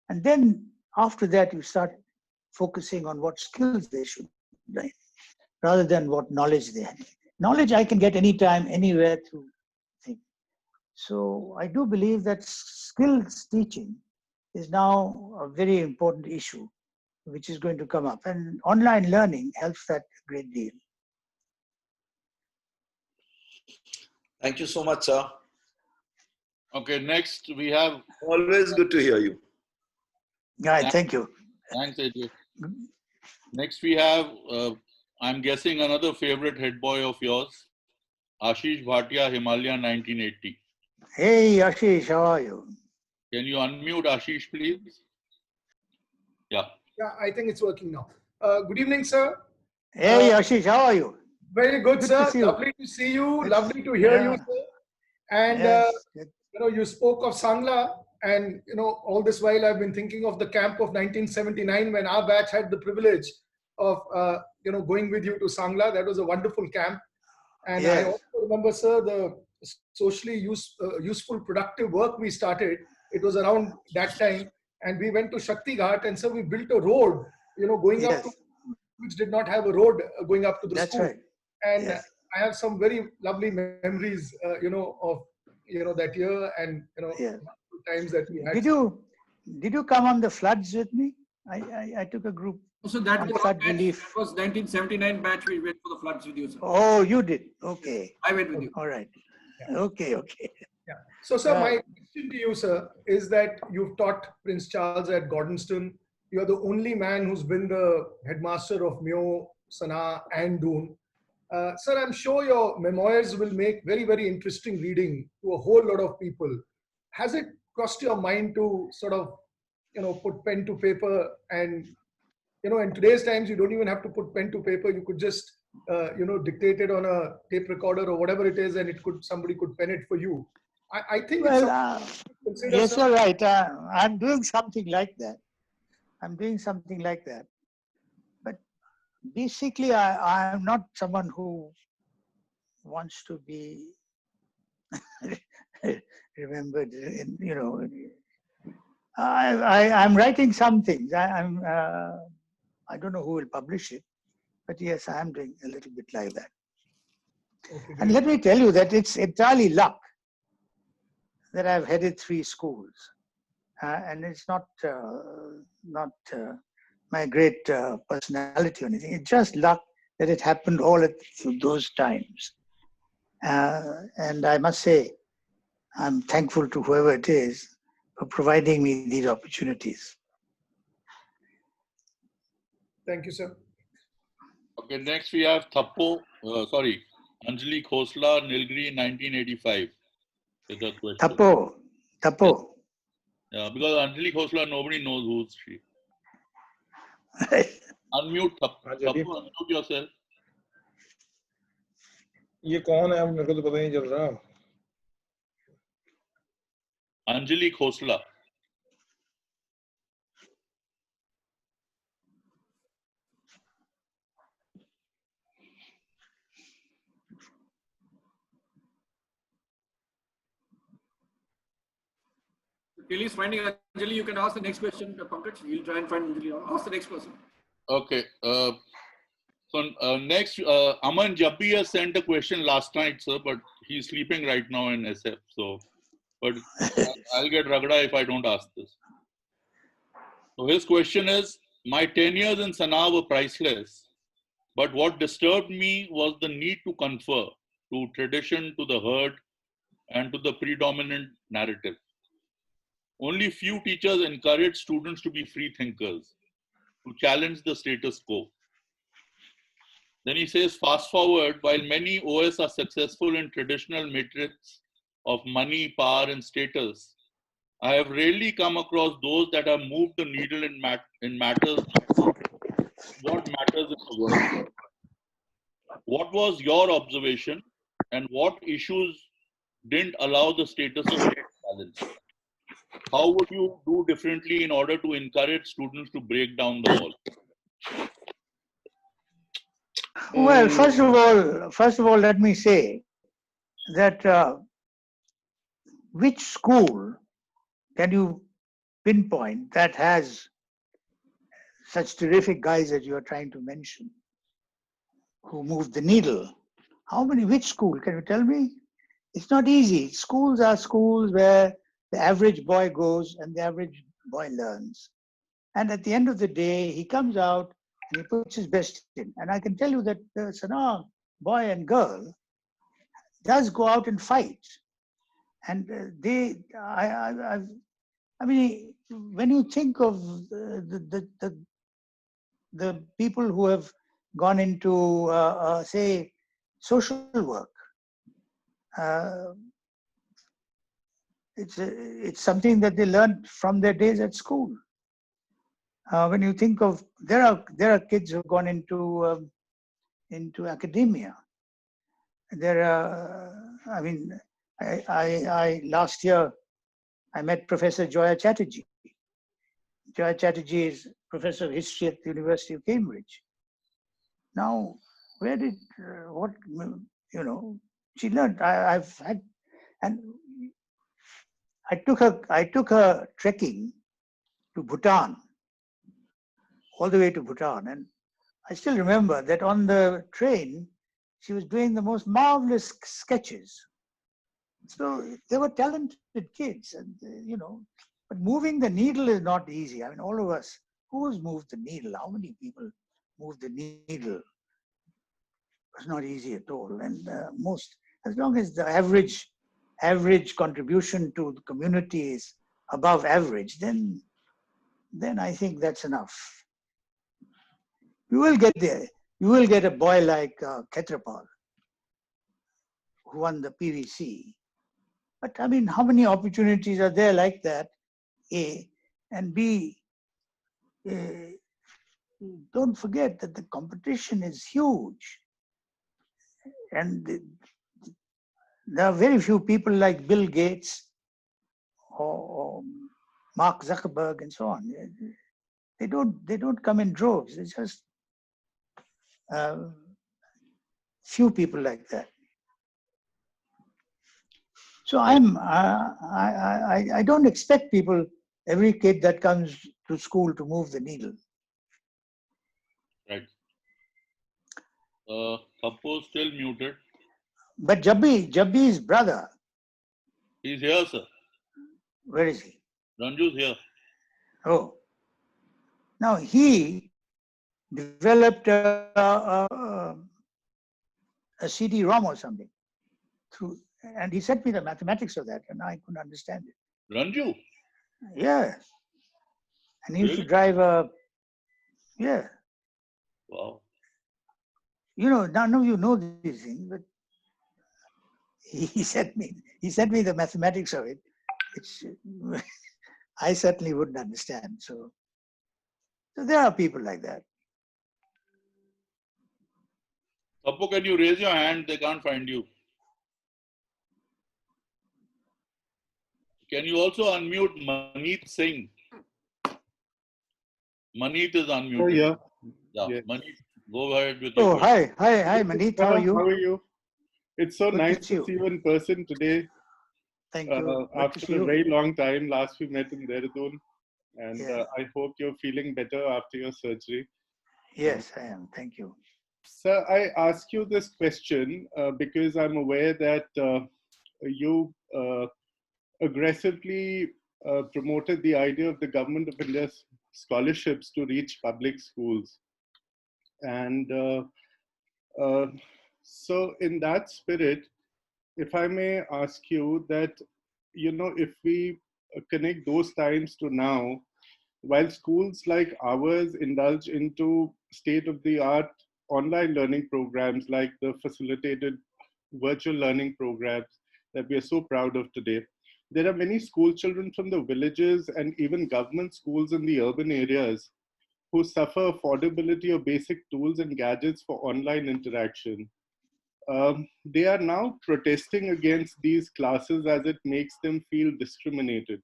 And then after that, you start focusing on what skills they should learn, rather than what knowledge they have. Knowledge I can get anytime, anywhere through things. So I do believe that skills teaching is now a very important issue, which is going to come up. And online learning helps that a great deal. Thank you so much, sir. Okay, next we have. Always good to hear you. Right, thank you. Thanks, AJ. Next we have, I'm guessing, another favorite head boy of yours, Ashish Bhatia, Himalaya 1980. Hey, Ashish, how are you? Can you unmute Ashish, please? Yeah. Yeah, I think it's working now. Good evening, sir. Hey, Ashish, how are you? Very good, Good sir. to see you. Lovely to see you. Lovely to hear you, sir. And Yes. you spoke of Sangla, and all this while I've been thinking of the camp of 1979 when our batch had the privilege of going with you to Sangla. That was a wonderful camp, and I Yes. also remember, sir, the socially useful, productive work we started. It was around that time, and we went to Shakti Ghat, and so we built a road, going up to, Yes, which did not have a road going up to the that's school. right. And Yes. I have some very lovely memories, of that year, and Yes. times that we had. Did you come on the floods with me? I took a group. So that on was, flood batch, relief. that was 1979 batch. We went for the floods with you, sir. Oh, you did. Okay. I went with you. All right. Yeah. Okay. Yeah. So, sir, my Right. question to you, sir, is that you've taught Prince Charles at Gordonston. You're the only man who's been the headmaster of Myo, Sana, and Doon. Sir, I'm sure your memoirs will make very, very interesting reading to a whole lot of people. Has it crossed your mind to sort of, put pen to paper? And, in today's times, you don't even have to put pen to paper. You could just, dictate it on a tape recorder or whatever it is, and somebody could pen it for you. I think it's Well, something to consider, yes, sir. you're right. I'm doing something like that. But basically, I'm not someone who wants to be remembered. I'm writing some things. I don't know who will publish it, but yes, I am doing a little bit like that. Okay, And great. let me tell you that it's entirely luck that I've headed 3 schools, and it's not my great personality or anything. It's just luck that it happened all at those times. And I must say, I'm thankful to whoever it is for providing me these opportunities. Thank you, sir. Okay, next we have Anjali Khosla, Nilgiri 1985. With a question. Tapo. Yeah, because Anjali Khosla, nobody knows who's she. Unmute Sapru, unmute yourself. ये कौन है? मेरे को तो पता नहीं चल रहा. Anjali Khosla. Till he's finding Anjali, you can ask the next question, Pankaj. We'll try and find Anjali. Ask the next person. Okay. So next, Aman Jabbi has sent a question last night, sir, but he's sleeping right now in SF. So but I'll get ragda if I don't ask this. So his question is, my 10 years in Sanawar were priceless, but what disturbed me was the need to confer to tradition, to the herd, and to the predominant narrative. Only few teachers encourage students to be free thinkers, to challenge the status quo. Then he says, fast forward, while many OS are successful in traditional metrics of money, power, and status, I have rarely come across those that have moved the needle in matters, what matters in the world. What was your observation, and what issues didn't allow the status of balance? How would you do differently in order to encourage students to break down the wall? Well, first of all, let me say that which school can you pinpoint that has such terrific guys that you are trying to mention who move the needle? Which school? Can you tell me? It's not easy. Schools are schools where the average boy goes and the average boy learns. And at the end of the day, he comes out and he puts his best in. And I can tell you that the Sanawar boy and girl does go out and fight. And I mean, when you think of the people who have gone into, say, social work, it's something that they learned from their days at school. When you think of, there are kids who've gone into academia. There are, I mean, I last year I met Professor Joya Chatterjee. Joya Chatterjee is professor of history at the University of Cambridge. Now, where did what you know? She learned. I've had, and I took her trekking to Bhutan, all the way to Bhutan, and I still remember that on the train she was doing the most marvelous sketches. So they were talented kids, and but moving the needle is not easy. I mean, all of us, who's moved the needle? How many people move the needle? It's not easy at all. And as long as the average contribution to the community is above average, then I think that's enough. You will get there. You will get a boy like Khetrapal, who won the PVC. But I mean, how many opportunities are there like that? A, and B, don't forget that the competition is huge. And there are very few people like Bill Gates or Mark Zuckerberg and so on. They don't come in droves. It's just few people like that. So I don't expect people, every kid that comes to school, to move the needle. Right. Suppose still muted. But Jabbi's brother. He's here, sir. Where is he? Ranju's here. Oh. Now he developed a CD-ROM or something and he sent me the mathematics of that, and I couldn't understand it. Ranju? Yeah. And he used to Really? drive a, yeah. Wow. None of you know these things, but he sent me the mathematics of it. It's I certainly wouldn't understand. So there are people like that. Sapru, can you raise your hand? They can't find you. Can you also unmute Maneet Singh? Maneet is unmuted. Oh, yeah. Yeah, Yes. Maneet, go ahead with your Oh, question. hi, Maneet. How are you? How are you? It's so Good to nice see to you. see you in person today. Thank you. Good to After see a you. very long time, last we met in Dehradun. And Yeah. I hope you're feeling better after your surgery. Yes, I am. Thank you. Sir, I ask you this question because I'm aware that you aggressively promoted the idea of the government of India's scholarships to reach public schools. And so in that spirit, if I may ask you that, if we connect those times to now, while schools like ours indulge into state-of-the-art online learning programs like the facilitated virtual learning programs that we are so proud of today, there are many school children from the villages and even government schools in the urban areas who suffer affordability of basic tools and gadgets for online interaction. They are now protesting against these classes as it makes them feel discriminated.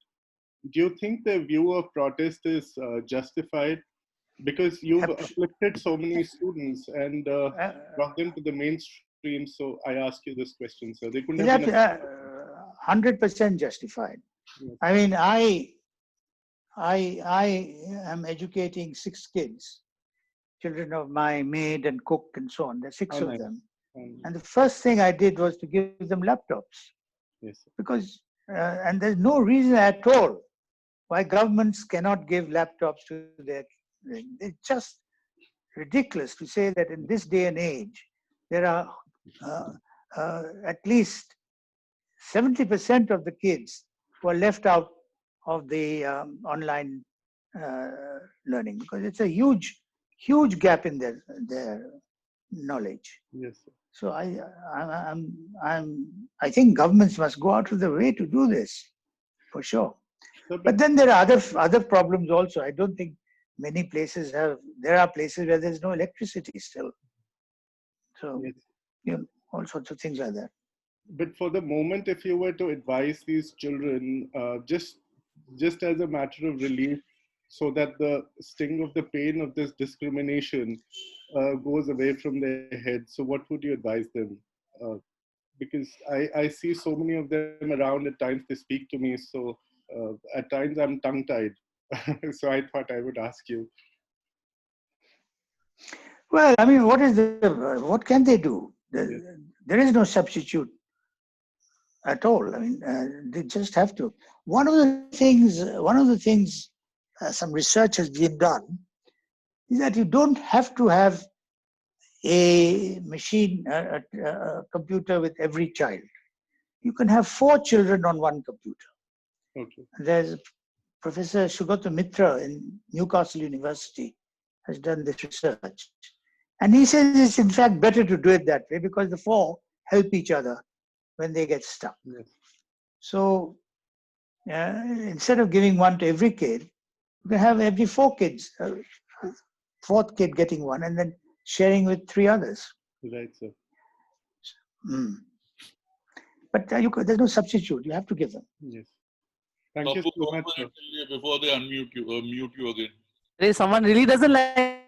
Do you think the view of protest is justified? Because you've afflicted so many students and brought them to the mainstream. So I ask you this question, sir. They couldn't have been 100% justified. Yes. I mean, I am educating 6 kids, children of my maid and cook and so on. There are 6 of them. And the first thing I did was to give them laptops. Yes, sir. Because, and there's no reason at all why governments cannot give laptops to their, it's just ridiculous to say that in this day and age, there are at least 70% of the kids who are left out of the online learning, because it's a huge gap in their knowledge. Yes, sir. So I think governments must go out of the way to do this, for sure. But then there are other problems also. I don't think many places have. There are places where there's no electricity still. So Yes. all sorts of things like that. But for the moment, if you were to advise these children, just as a matter of relief, so that the sting of the pain of this discrimination goes away from their heads, so what would you advise them? Because I see so many of them around at times, they speak to me, so at times I'm tongue-tied. So I thought I would ask you. Well, I mean, what can they do? There is no substitute at all. I mean, they just have to. One of the things some research has been done is that you don't have to have a machine, a computer with every child. You can have 4 children on one computer. Okay. There's Professor Sugata Mitra in Newcastle University has done this research. And he says it's in fact better to do it that way because the 4 help each other when they get stuck. Yes. So instead of giving one to every kid, you can have every 4 kids, 4th kid getting one and then sharing with 3 others. Right, sir. But there's no substitute. You have to give them. Yes. Thank you so much, sir. Before they unmute you, mute you again. If someone really doesn't like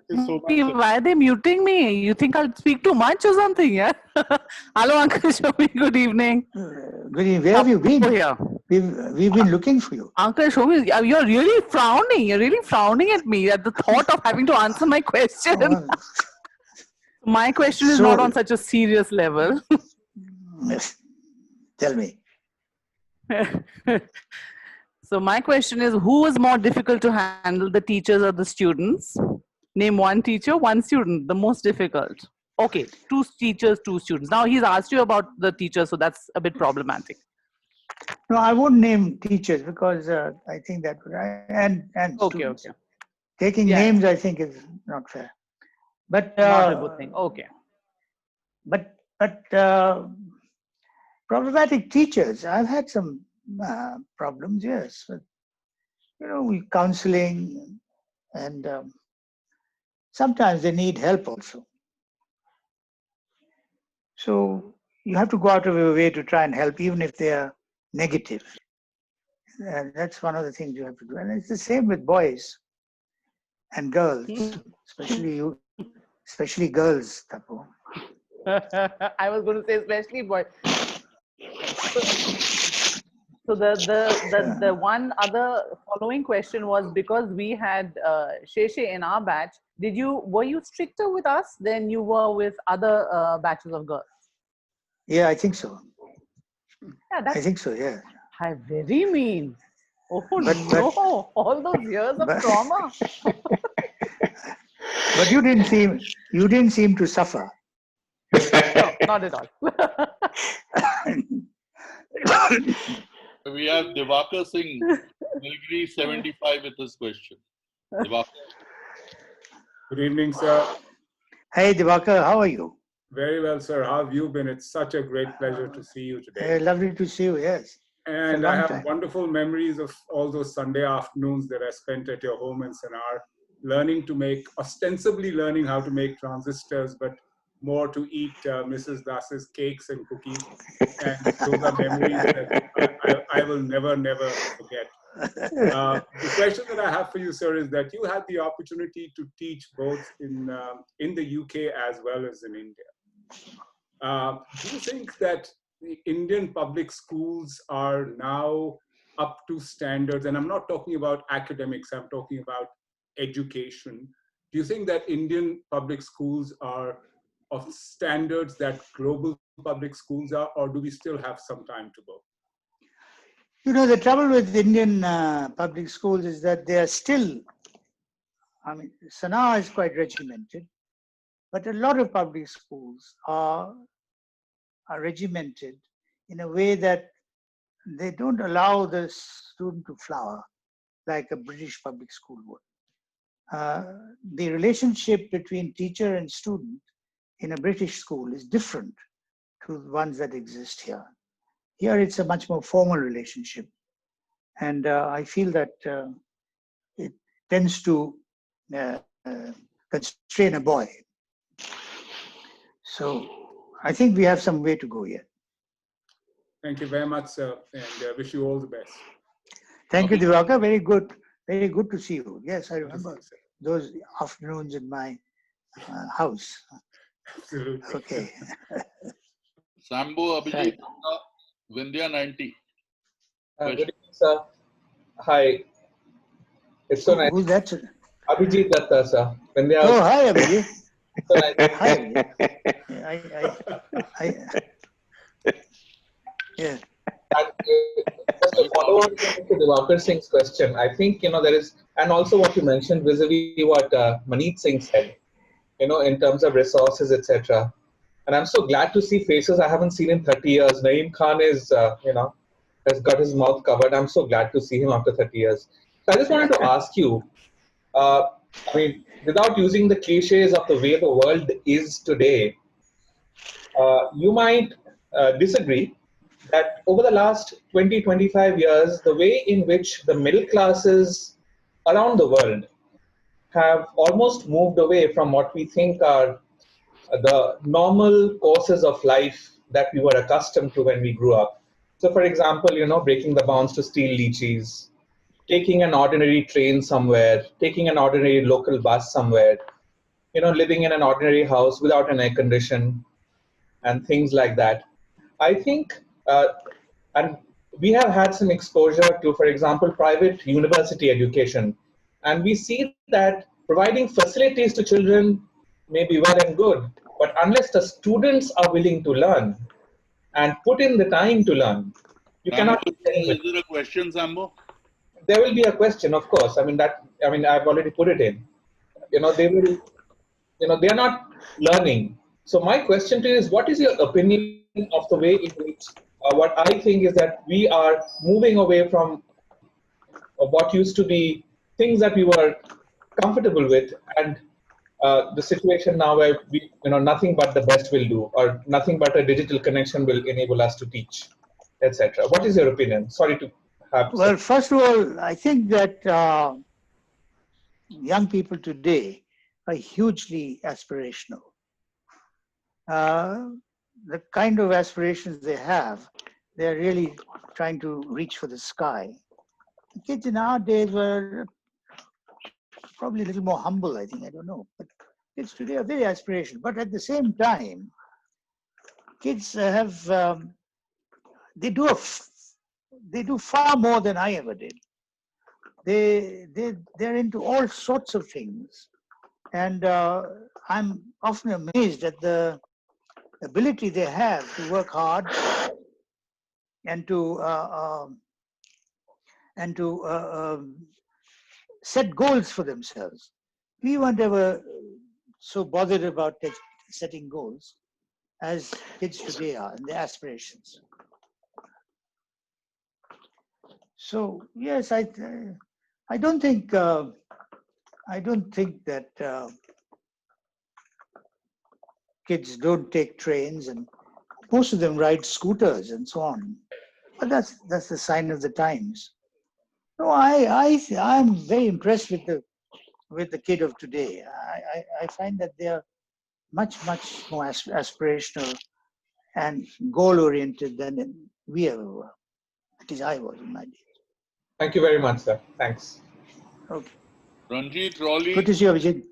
So me, why are they muting me? You think I'll speak too much or something? Yeah. Hello, Uncle Shomie. Good evening. Good evening. Where have you been? Here. We've been looking for you. Uncle Shomie, you're really frowning. You're really frowning at me at the thought of having to answer my question. My question is not on such a serious level. Yes. Tell me. So my question is, who was more difficult to handle, the teachers or the students? Name one teacher, one student, the most difficult. Okay, 2 teachers, 2 students. Now he's asked you about the teachers, so that's a bit problematic. No, I won't name teachers because I think that would, and students. Okay. Taking names, I think, is not fair. But not a good thing. Okay. But problematic teachers, I've had some problems, yes. But, we counseling and sometimes they need help also. So you have to go out of your way to try and help, even if they are negative. And that's one of the things you have to do. And it's the same with boys and girls, especially girls, Tapu. I was going to say especially boys. So the one other following question was, because we had Sheshe in our batch, were you stricter with us than you were with other batches of girls? Yeah, I think so. Yeah, I think so, yeah. Hi, very mean. Oh But- no, all those years of but- trauma. But you didn't seem to suffer. No, not at all. We have Divakar Singh, Nilgiri 75 with this question. Divakar. Good evening, sir. Hey, Divakar, how are you? Very well, sir. How have you been? It's such a great pleasure to see you today. Lovely to see you, yes. And I long have time. wonderful memories of all those Sunday afternoons that I spent at your home in Sanawar, ostensibly learning how to make transistors, but more to eat Mrs. Das's cakes and cookies. And those are memories that I will never, never forget. The question that I have for you, sir, is that you had the opportunity to teach both in the UK as well as in India. Do you think that the Indian public schools are now up to standards? And I'm not talking about academics, I'm talking about education. Do you think that Indian public schools are of standards that global public schools are, or do we still have some time to go? You know, the trouble with Indian public schools is that they are still, Sanaa is quite regimented, but a lot of public schools are regimented in a way that they don't allow the student to flower like a British public school would. The relationship between teacher and student in a British school is different to the ones that exist here. Here it's a much more formal relationship. And I feel that it tends to constrain a boy. So I think we have some way to go yet. Thank you very much, sir, and wish you all the best. Thank you, Divakar. Very good to see you. Yes, I remember Good to see those afternoons in my house. you, sir. Absolutely. Okay. Sambo Abhijit, Right. Vindhya 90. Good evening, sir. Hi. It's so nice. Who's that? Sir? Abhijit Datta, sir. Oh, hi, Abhijit. So nice. Hi, Abhijit. Yeah. Just to follow on to Divakar Singh's question, I think, there is, and also what you mentioned vis-a-vis what Maneet Singh said, in terms of resources, etc. And I'm so glad to see faces I haven't seen in 30 years. Naeem Khan is, has got his mouth covered. I'm so glad to see him after 30 years. So I just wanted to ask you, without using the cliches of the way the world is today, you might disagree that over the last 20, 25 years, the way in which the middle classes around the world have almost moved away from what we think are the normal courses of life that we were accustomed to when we grew up. So for example, breaking the bounds to steal lychees, taking an ordinary train somewhere, taking an ordinary local bus somewhere, living in an ordinary house without an air condition and things like that. I think, and we have had some exposure to, for example, private university education. And we see that providing facilities to children may be well and good, but unless the students are willing to learn and put in the time to learn, you cannot. Is there a question, Sambo? There will be a question, of course. I've already put it in. They will, they are not learning. So my question to you is, what is your opinion of the way in which what I think is that we are moving away from what used to be things that we were comfortable with, and the situation now where we, nothing but the best will do, or nothing but a digital connection will enable us to teach, etc. What is your opinion? Sorry to have. Well, first of all, I think that young people today are hugely aspirational. The kind of aspirations they have, they're really trying to reach for the sky. The kids in our days were probably a little more humble, I think, I don't know. But kids today are very aspirational. But at the same time, kids they do far more than I ever did. They're into all sorts of things. And I'm often amazed at the ability they have to work hard and to and to set goals for themselves. We weren't ever so bothered about setting goals as kids today are and their aspirations. So yes, I don't think that kids don't take trains, and most of them ride scooters and so on. But that's the sign of the times. No, I'm very impressed with the kid of today. I find that they are much more aspirational and goal oriented than we ever were. At least I was in my days. Thank you very much, sir. Thanks. Okay. Ranjit Rawley, Good to see you, Vijay.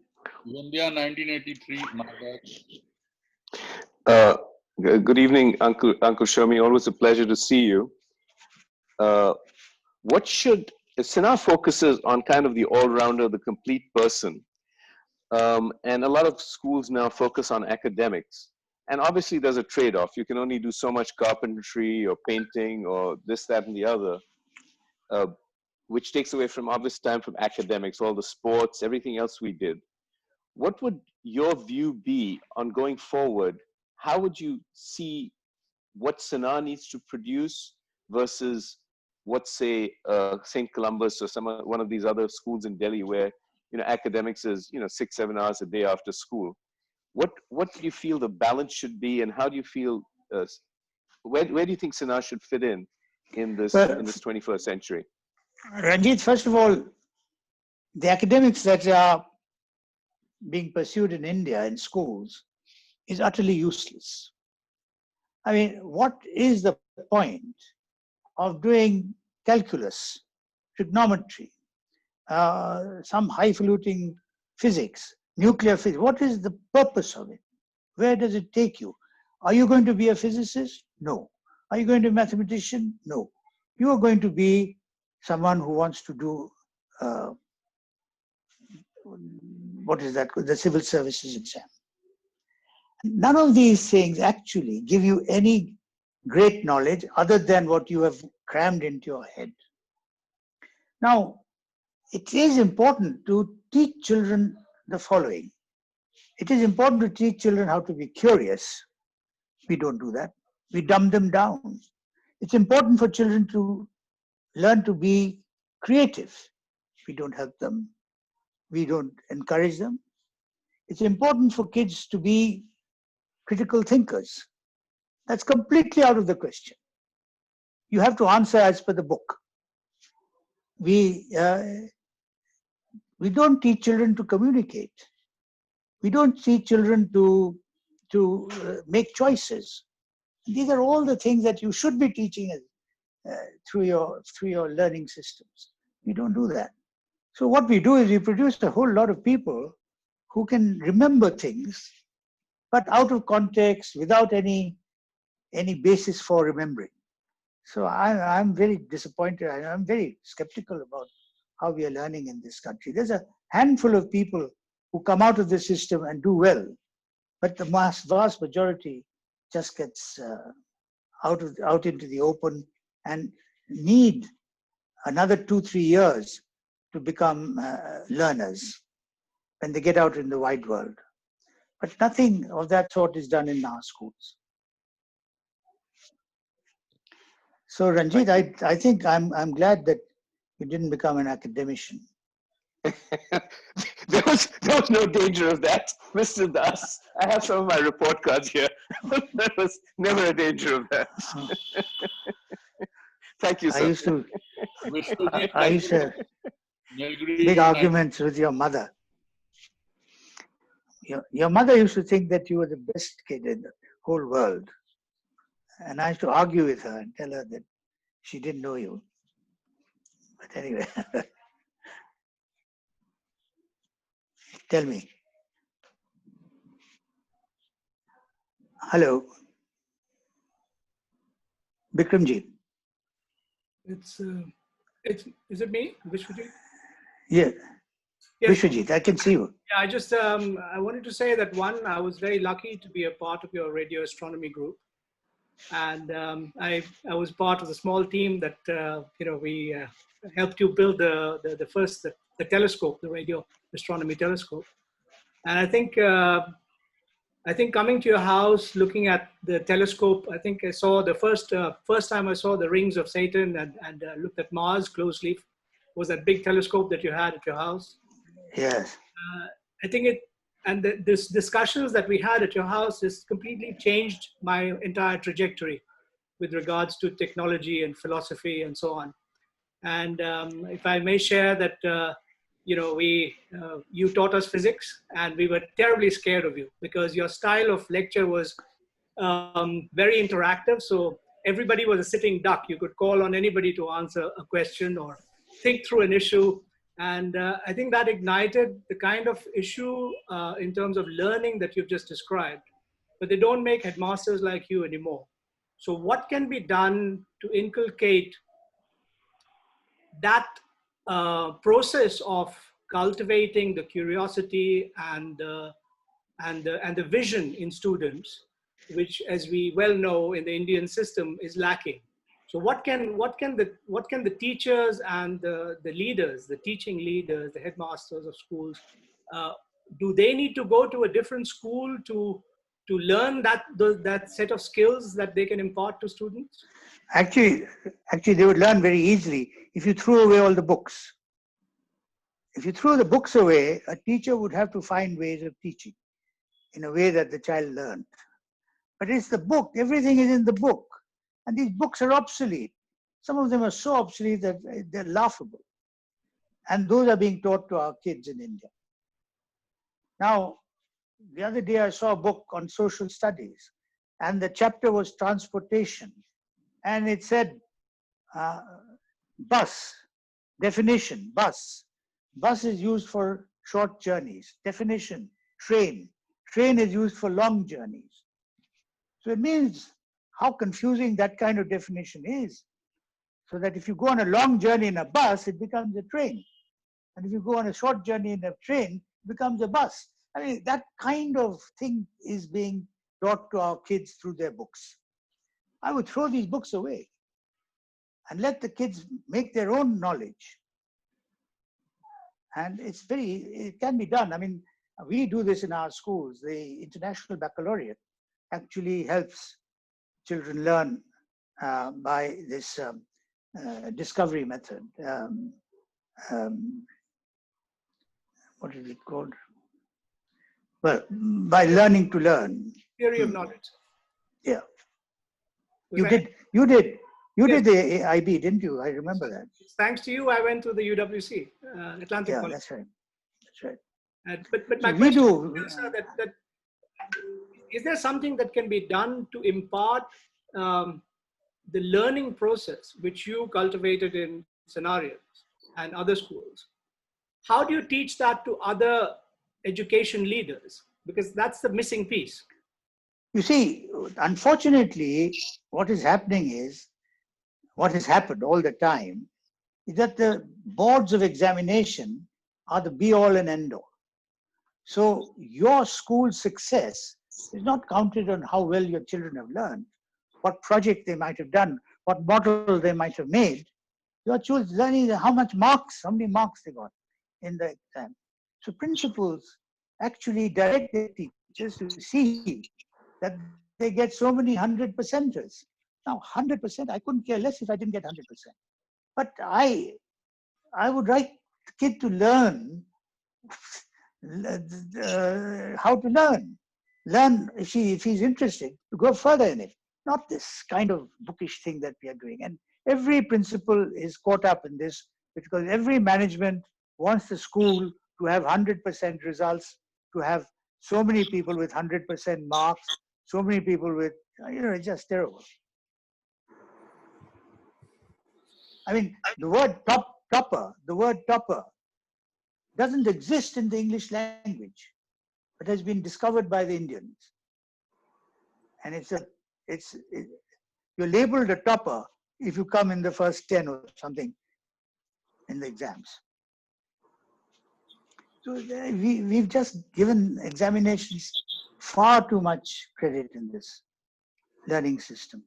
India 1983, Nagar. Good evening, Uncle Shomie. Always a pleasure to see you. Sanawar focuses on kind of the all-rounder, the complete person. And a lot of schools now focus on academics. And obviously there's a trade-off. You can only do so much carpentry or painting or this, that, and the other, which takes away from obvious time from academics, all the sports, everything else we did. What would your view be on going forward? How would you see what Sanawar needs to produce versus what, say, St. Columbus or one of these other schools in Delhi where, academics is, 6-7 hours a day after school? What do you feel the balance should be, and how do you feel, where do you think Sanawar should fit in this 21st century? Ranjit, first of all, the academics that are being pursued in India in schools is utterly useless. I mean, what is the point of doing calculus, trigonometry, some highfalutin physics, nuclear physics? What is the purpose of it? Where does it take you? Are you going to be a physicist? No. Are you going to be a mathematician? No. You are going to be someone who wants to do, the civil services exam. None of these things actually give you any great knowledge other than what you have crammed into your head. Now, it is important to teach children the following. It is important to teach children how to be curious. We don't do that. We dumb them down. It's important for children to learn to be creative. We don't help them. We don't encourage them. It's important for kids to be critical thinkers. That's completely out of the question. You have to answer as per the book. We don't teach children to communicate. We don't teach children to make choices. These are all the things that you should be teaching through your learning systems. We don't do that. So what we do is we produce a whole lot of people who can remember things, but out of context, without any basis for remembering. So I'm very disappointed. I'm very skeptical about how we are learning in this country. There's a handful of people who come out of the system and do well, but the vast majority just gets out into the open and need another 2-3 years to become learners when they get out in the wide world. But nothing of that sort is done in our schools. So Ranjit, I think I'm glad that you didn't become an academician. There was no danger of that, Mr. Das. I have some of my report cards here. There was never a danger of that. Thank you, sir. I used to big arguments with your mother. Your mother used to think that you were the best kid in the whole world. And I used to argue with her and tell her that she didn't know you. But anyway, tell me. Hello. Bikramjit. Is it me, Vishwajit? Yeah. Yes. Vishwajit, I can see you. Yeah, I just, I wanted to say that one, I was very lucky to be a part of your radio astronomy group. And I was part of the small team that we helped you build the first the telescope, the radio astronomy telescope. And I think coming to your house, looking at the telescope, I think I saw the first time I saw the rings of Saturn and looked at Mars closely was that big telescope that you had at your house. Yes. I think this discussions that we had at your house has completely changed my entire trajectory with regards to technology and philosophy and so on. And if I may share that, you taught us physics and we were terribly scared of you because your style of lecture was very interactive. So everybody was a sitting duck. You could call on anybody to answer a question or think through an issue. And I think that ignited the kind of issue in terms of learning that you've just described. But they don't make headmasters like you anymore. So what can be done to inculcate that process of cultivating the curiosity and the vision in students, which, as we well know, in the Indian system is lacking? So what can the teachers and the leaders, the teaching leaders, the headmasters of schools, do they need to go to a different school to learn that set of skills that they can impart to students? Actually, they would learn very easily if you threw away all the books. If you threw the books away, a teacher would have to find ways of teaching in a way that the child learned. But it's the book. Everything is in the book. And these books are obsolete. Some of them are so obsolete that they're laughable. And those are being taught to our kids in India. Now, the other day I saw a book on social studies, and the chapter was transportation. And it said, bus, definition, bus. Bus is used for short journeys. Definition, train. Train is used for long journeys. So it means how confusing that kind of definition is. So that if you go on a long journey in a bus, it becomes a train. And if you go on a short journey in a train, it becomes a bus. I mean, that kind of thing is being taught to our kids through their books. I would throw these books away and let the kids make their own knowledge. And it can be done. I mean, we do this in our schools. The International Baccalaureate actually helps children learn by this discovery method. What is it called? Well, by learning to learn. Theory of knowledge. Yeah. You did the IB, didn't you? I remember that. Thanks to you, I went to the UWC, Atlantic Yeah, College. that's right. That's right. But my So question is, sir, that is there something that can be done to impart the learning process which you cultivated in scenarios and other schools? How do you teach that to other education leaders? Because that's the missing piece. You see, unfortunately, what is happening is, what has happened all the time, is that the boards of examination are the be-all and end-all. So your school's success is not counted on how well your children have learned, what project they might have done, what model they might have made. Your children's learning how many marks they got in the exam. So principals actually direct their teachers to see that they get so many 100%ers. Now, 100%, I couldn't care less if I didn't get 100%. But I would like the kid to learn how to learn. Learn, if he's interested, to go further in it. Not this kind of bookish thing that we are doing. And every principal is caught up in this because every management wants the school to have 100% results, to have so many people with 100% marks, so many people with, it's just terrible. I mean, the word topper doesn't exist in the English language, but has been discovered by the Indians. And you're labeled a topper if you come in the first 10 or something in the exams. So we've just given examinations far too much credit in this. learning system.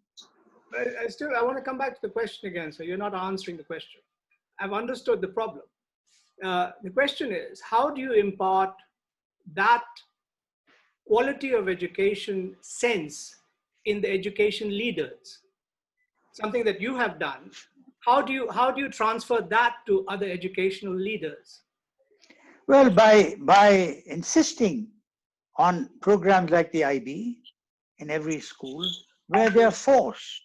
I want to come back to the question again. So you're not answering the question. I've understood the problem. The question is, how do you impart that quality of education sense in the education leaders? Something that you have done. How do you transfer that to other educational leaders? Well, by insisting on programs like the IB in every school, where they are forced.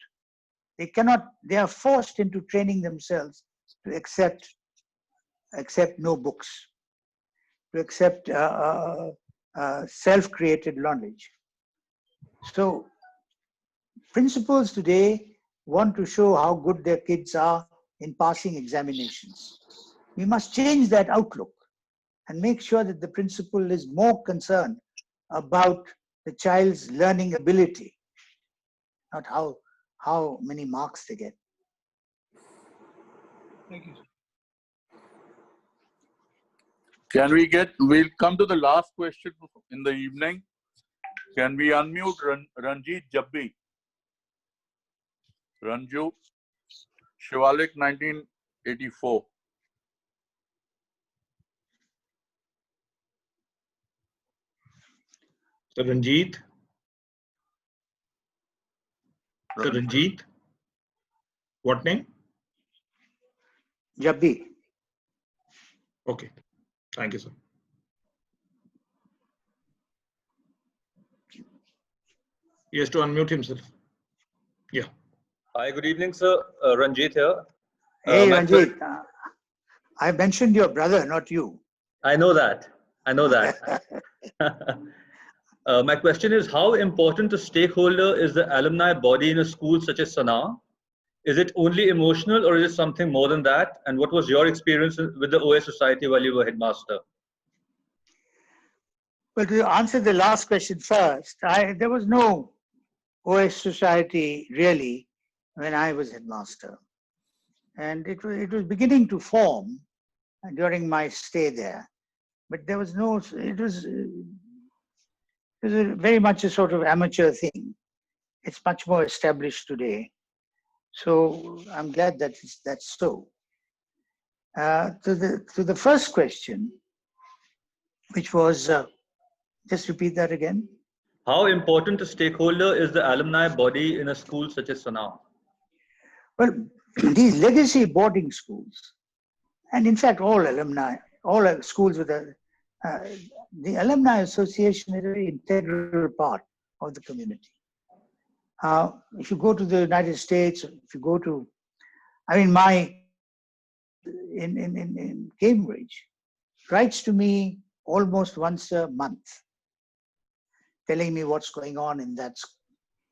They are forced into training themselves to accept no books, to accept self-created knowledge. So principals today want to show how good their kids are in passing examinations. We must change that outlook and make sure that the principal is more concerned about the child's learning ability, not how many marks they get. Thank you. We'll come to the last question in the evening. Can we unmute Ranjit Jabbi? Ranju, Shivalik 1984. So Ranjit. So Ranjit. What name? Jabbi. Okay. Thank you, sir. He has to unmute himself. Yeah. Hi, good evening, sir. Ranjit here. Hey, Ranjit. I mentioned your brother, not you. I know that. I know that. My question is, how important a stakeholder is the alumni body in a school such as Sanawar? Is it only emotional or is it something more than that? And what was your experience with the OS Society while you were headmaster? Well, to answer the last question first, there was no OS Society really when I was headmaster. And it was beginning to form during my stay there. But there was no, it was very much a sort of amateur thing. It's much more established today. So I'm glad that that's so. To the first question, which was, just repeat that again. How important a stakeholder is the alumni body in a school such as Sanawar? Well, these legacy boarding schools, and in fact all alumni, all schools with the alumni association is a very integral part of the community. If you go to the United States, if you go to, in Cambridge, writes to me almost once a month, telling me what's going on in that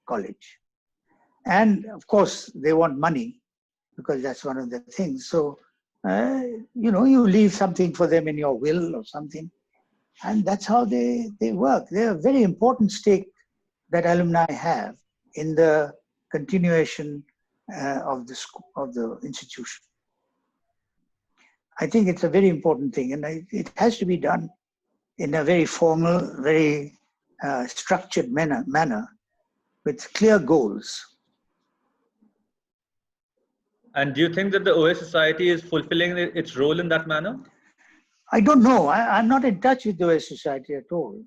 college. And of course, they want money because that's one of the things. So, you leave something for them in your will or something. And that's how they work. They're a very important stake that alumni have in the continuation of the institution. I think it's a very important thing, and it has to be done in a very formal, very structured manner with clear goals. And do you think that the OS Society is fulfilling its role in that manner? I don't know. I'm not in touch with the OS Society at all.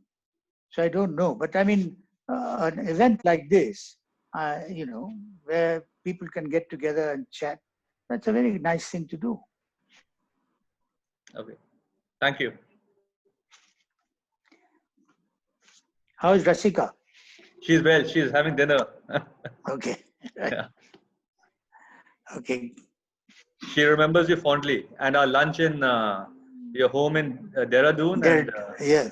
So I don't know. But I mean, an event like this, where people can get together and chat, that's a very nice thing to do. Okay. Thank you. How is Rasika? She's well. She's having dinner. Okay. Right. Yeah. Okay. She remembers you fondly. And our lunch in your home in Dehradun. Yeah.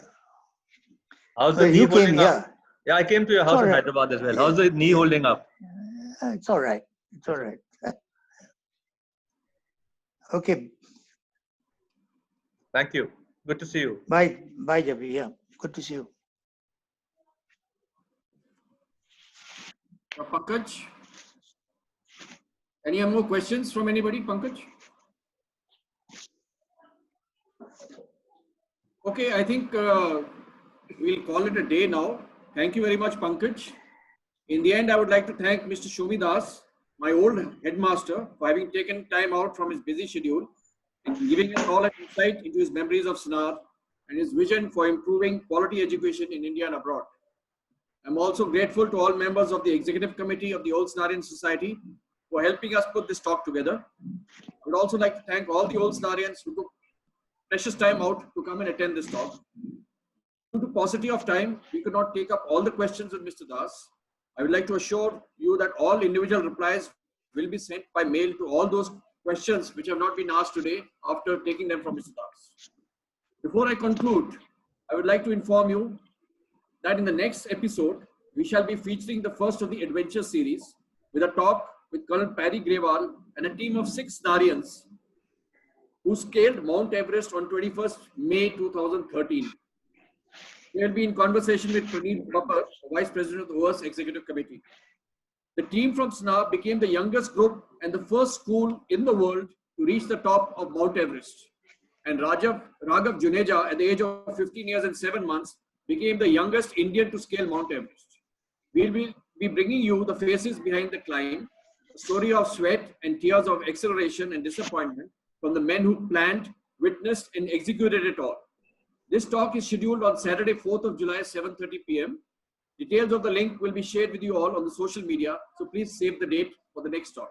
How's the knee you holding came up? here. Yeah, I came to your house in Hyderabad as well. How's the knee holding up? It's all right. It's all right. Okay. Thank you. Good to see you. Bye, Jabi. Yeah, good to see you. Pankaj, any more questions from anybody, Pankaj? Okay, I think we'll call it a day now. Thank you very much, Pankaj. In the end, I would like to thank Mr. Shomie Das, my old headmaster, for having taken time out from his busy schedule and giving us all an insight into his memories of Sanawar and his vision for improving quality education in India and abroad. I'm also grateful to all members of the Executive Committee of the Old Sanawarian Society for helping us put this talk together. I would also like to thank all the Old Sanawarians who took precious time out to come and attend this talk. Due to paucity of time, we could not take up all the questions with Mr. Das. I would like to assure you that all individual replies will be sent by mail to all those questions which have not been asked today after taking them from Mr. Das. Before I conclude, I would like to inform you that in the next episode, we shall be featuring the first of the adventure series with a talk with Colonel Paddy Grewal and a team of 6 Narians who scaled Mount Everest on 21st May 2013. We will be in conversation with Praneeth Babbar, Vice President of the OAS Executive Committee. The team from Sanawar became the youngest group and the first school in the world to reach the top of Mount Everest. And Raghav Juneja, at the age of 15 years and 7 months, became the youngest Indian to scale Mount Everest. We will be bringing you the faces behind the climb, a story of sweat and tears of acceleration and disappointment from the men who planned, witnessed, and executed it all. This talk is scheduled on Saturday, 4th of July, 7:30 p.m. Details of the link will be shared with you all on the social media, so please save the date for the next talk.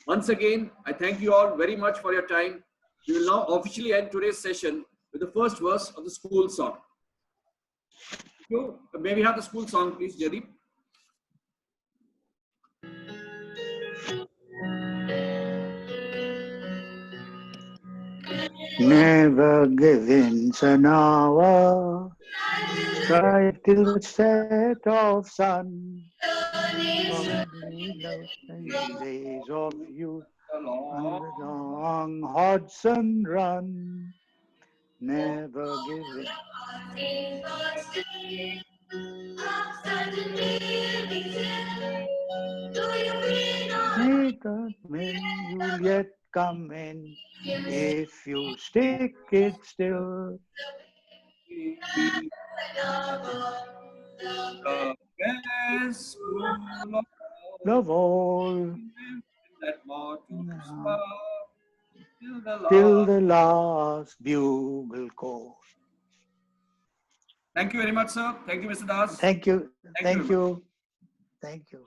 Once again, I thank you all very much for your time. We will now officially end today's session with the first verse of the school song. May we have the school song, please, Jadip? Never give in, Sanawar. Strive till the set of sun. Only those days of youth on the long Hudson run. Never give in. Make a win, you'll yet come in if you stick it still. The best school Love all that motto till the last bugle call. Thank you very much, sir. Thank you, Mr. Das. Thank you. Thank you. Thank you.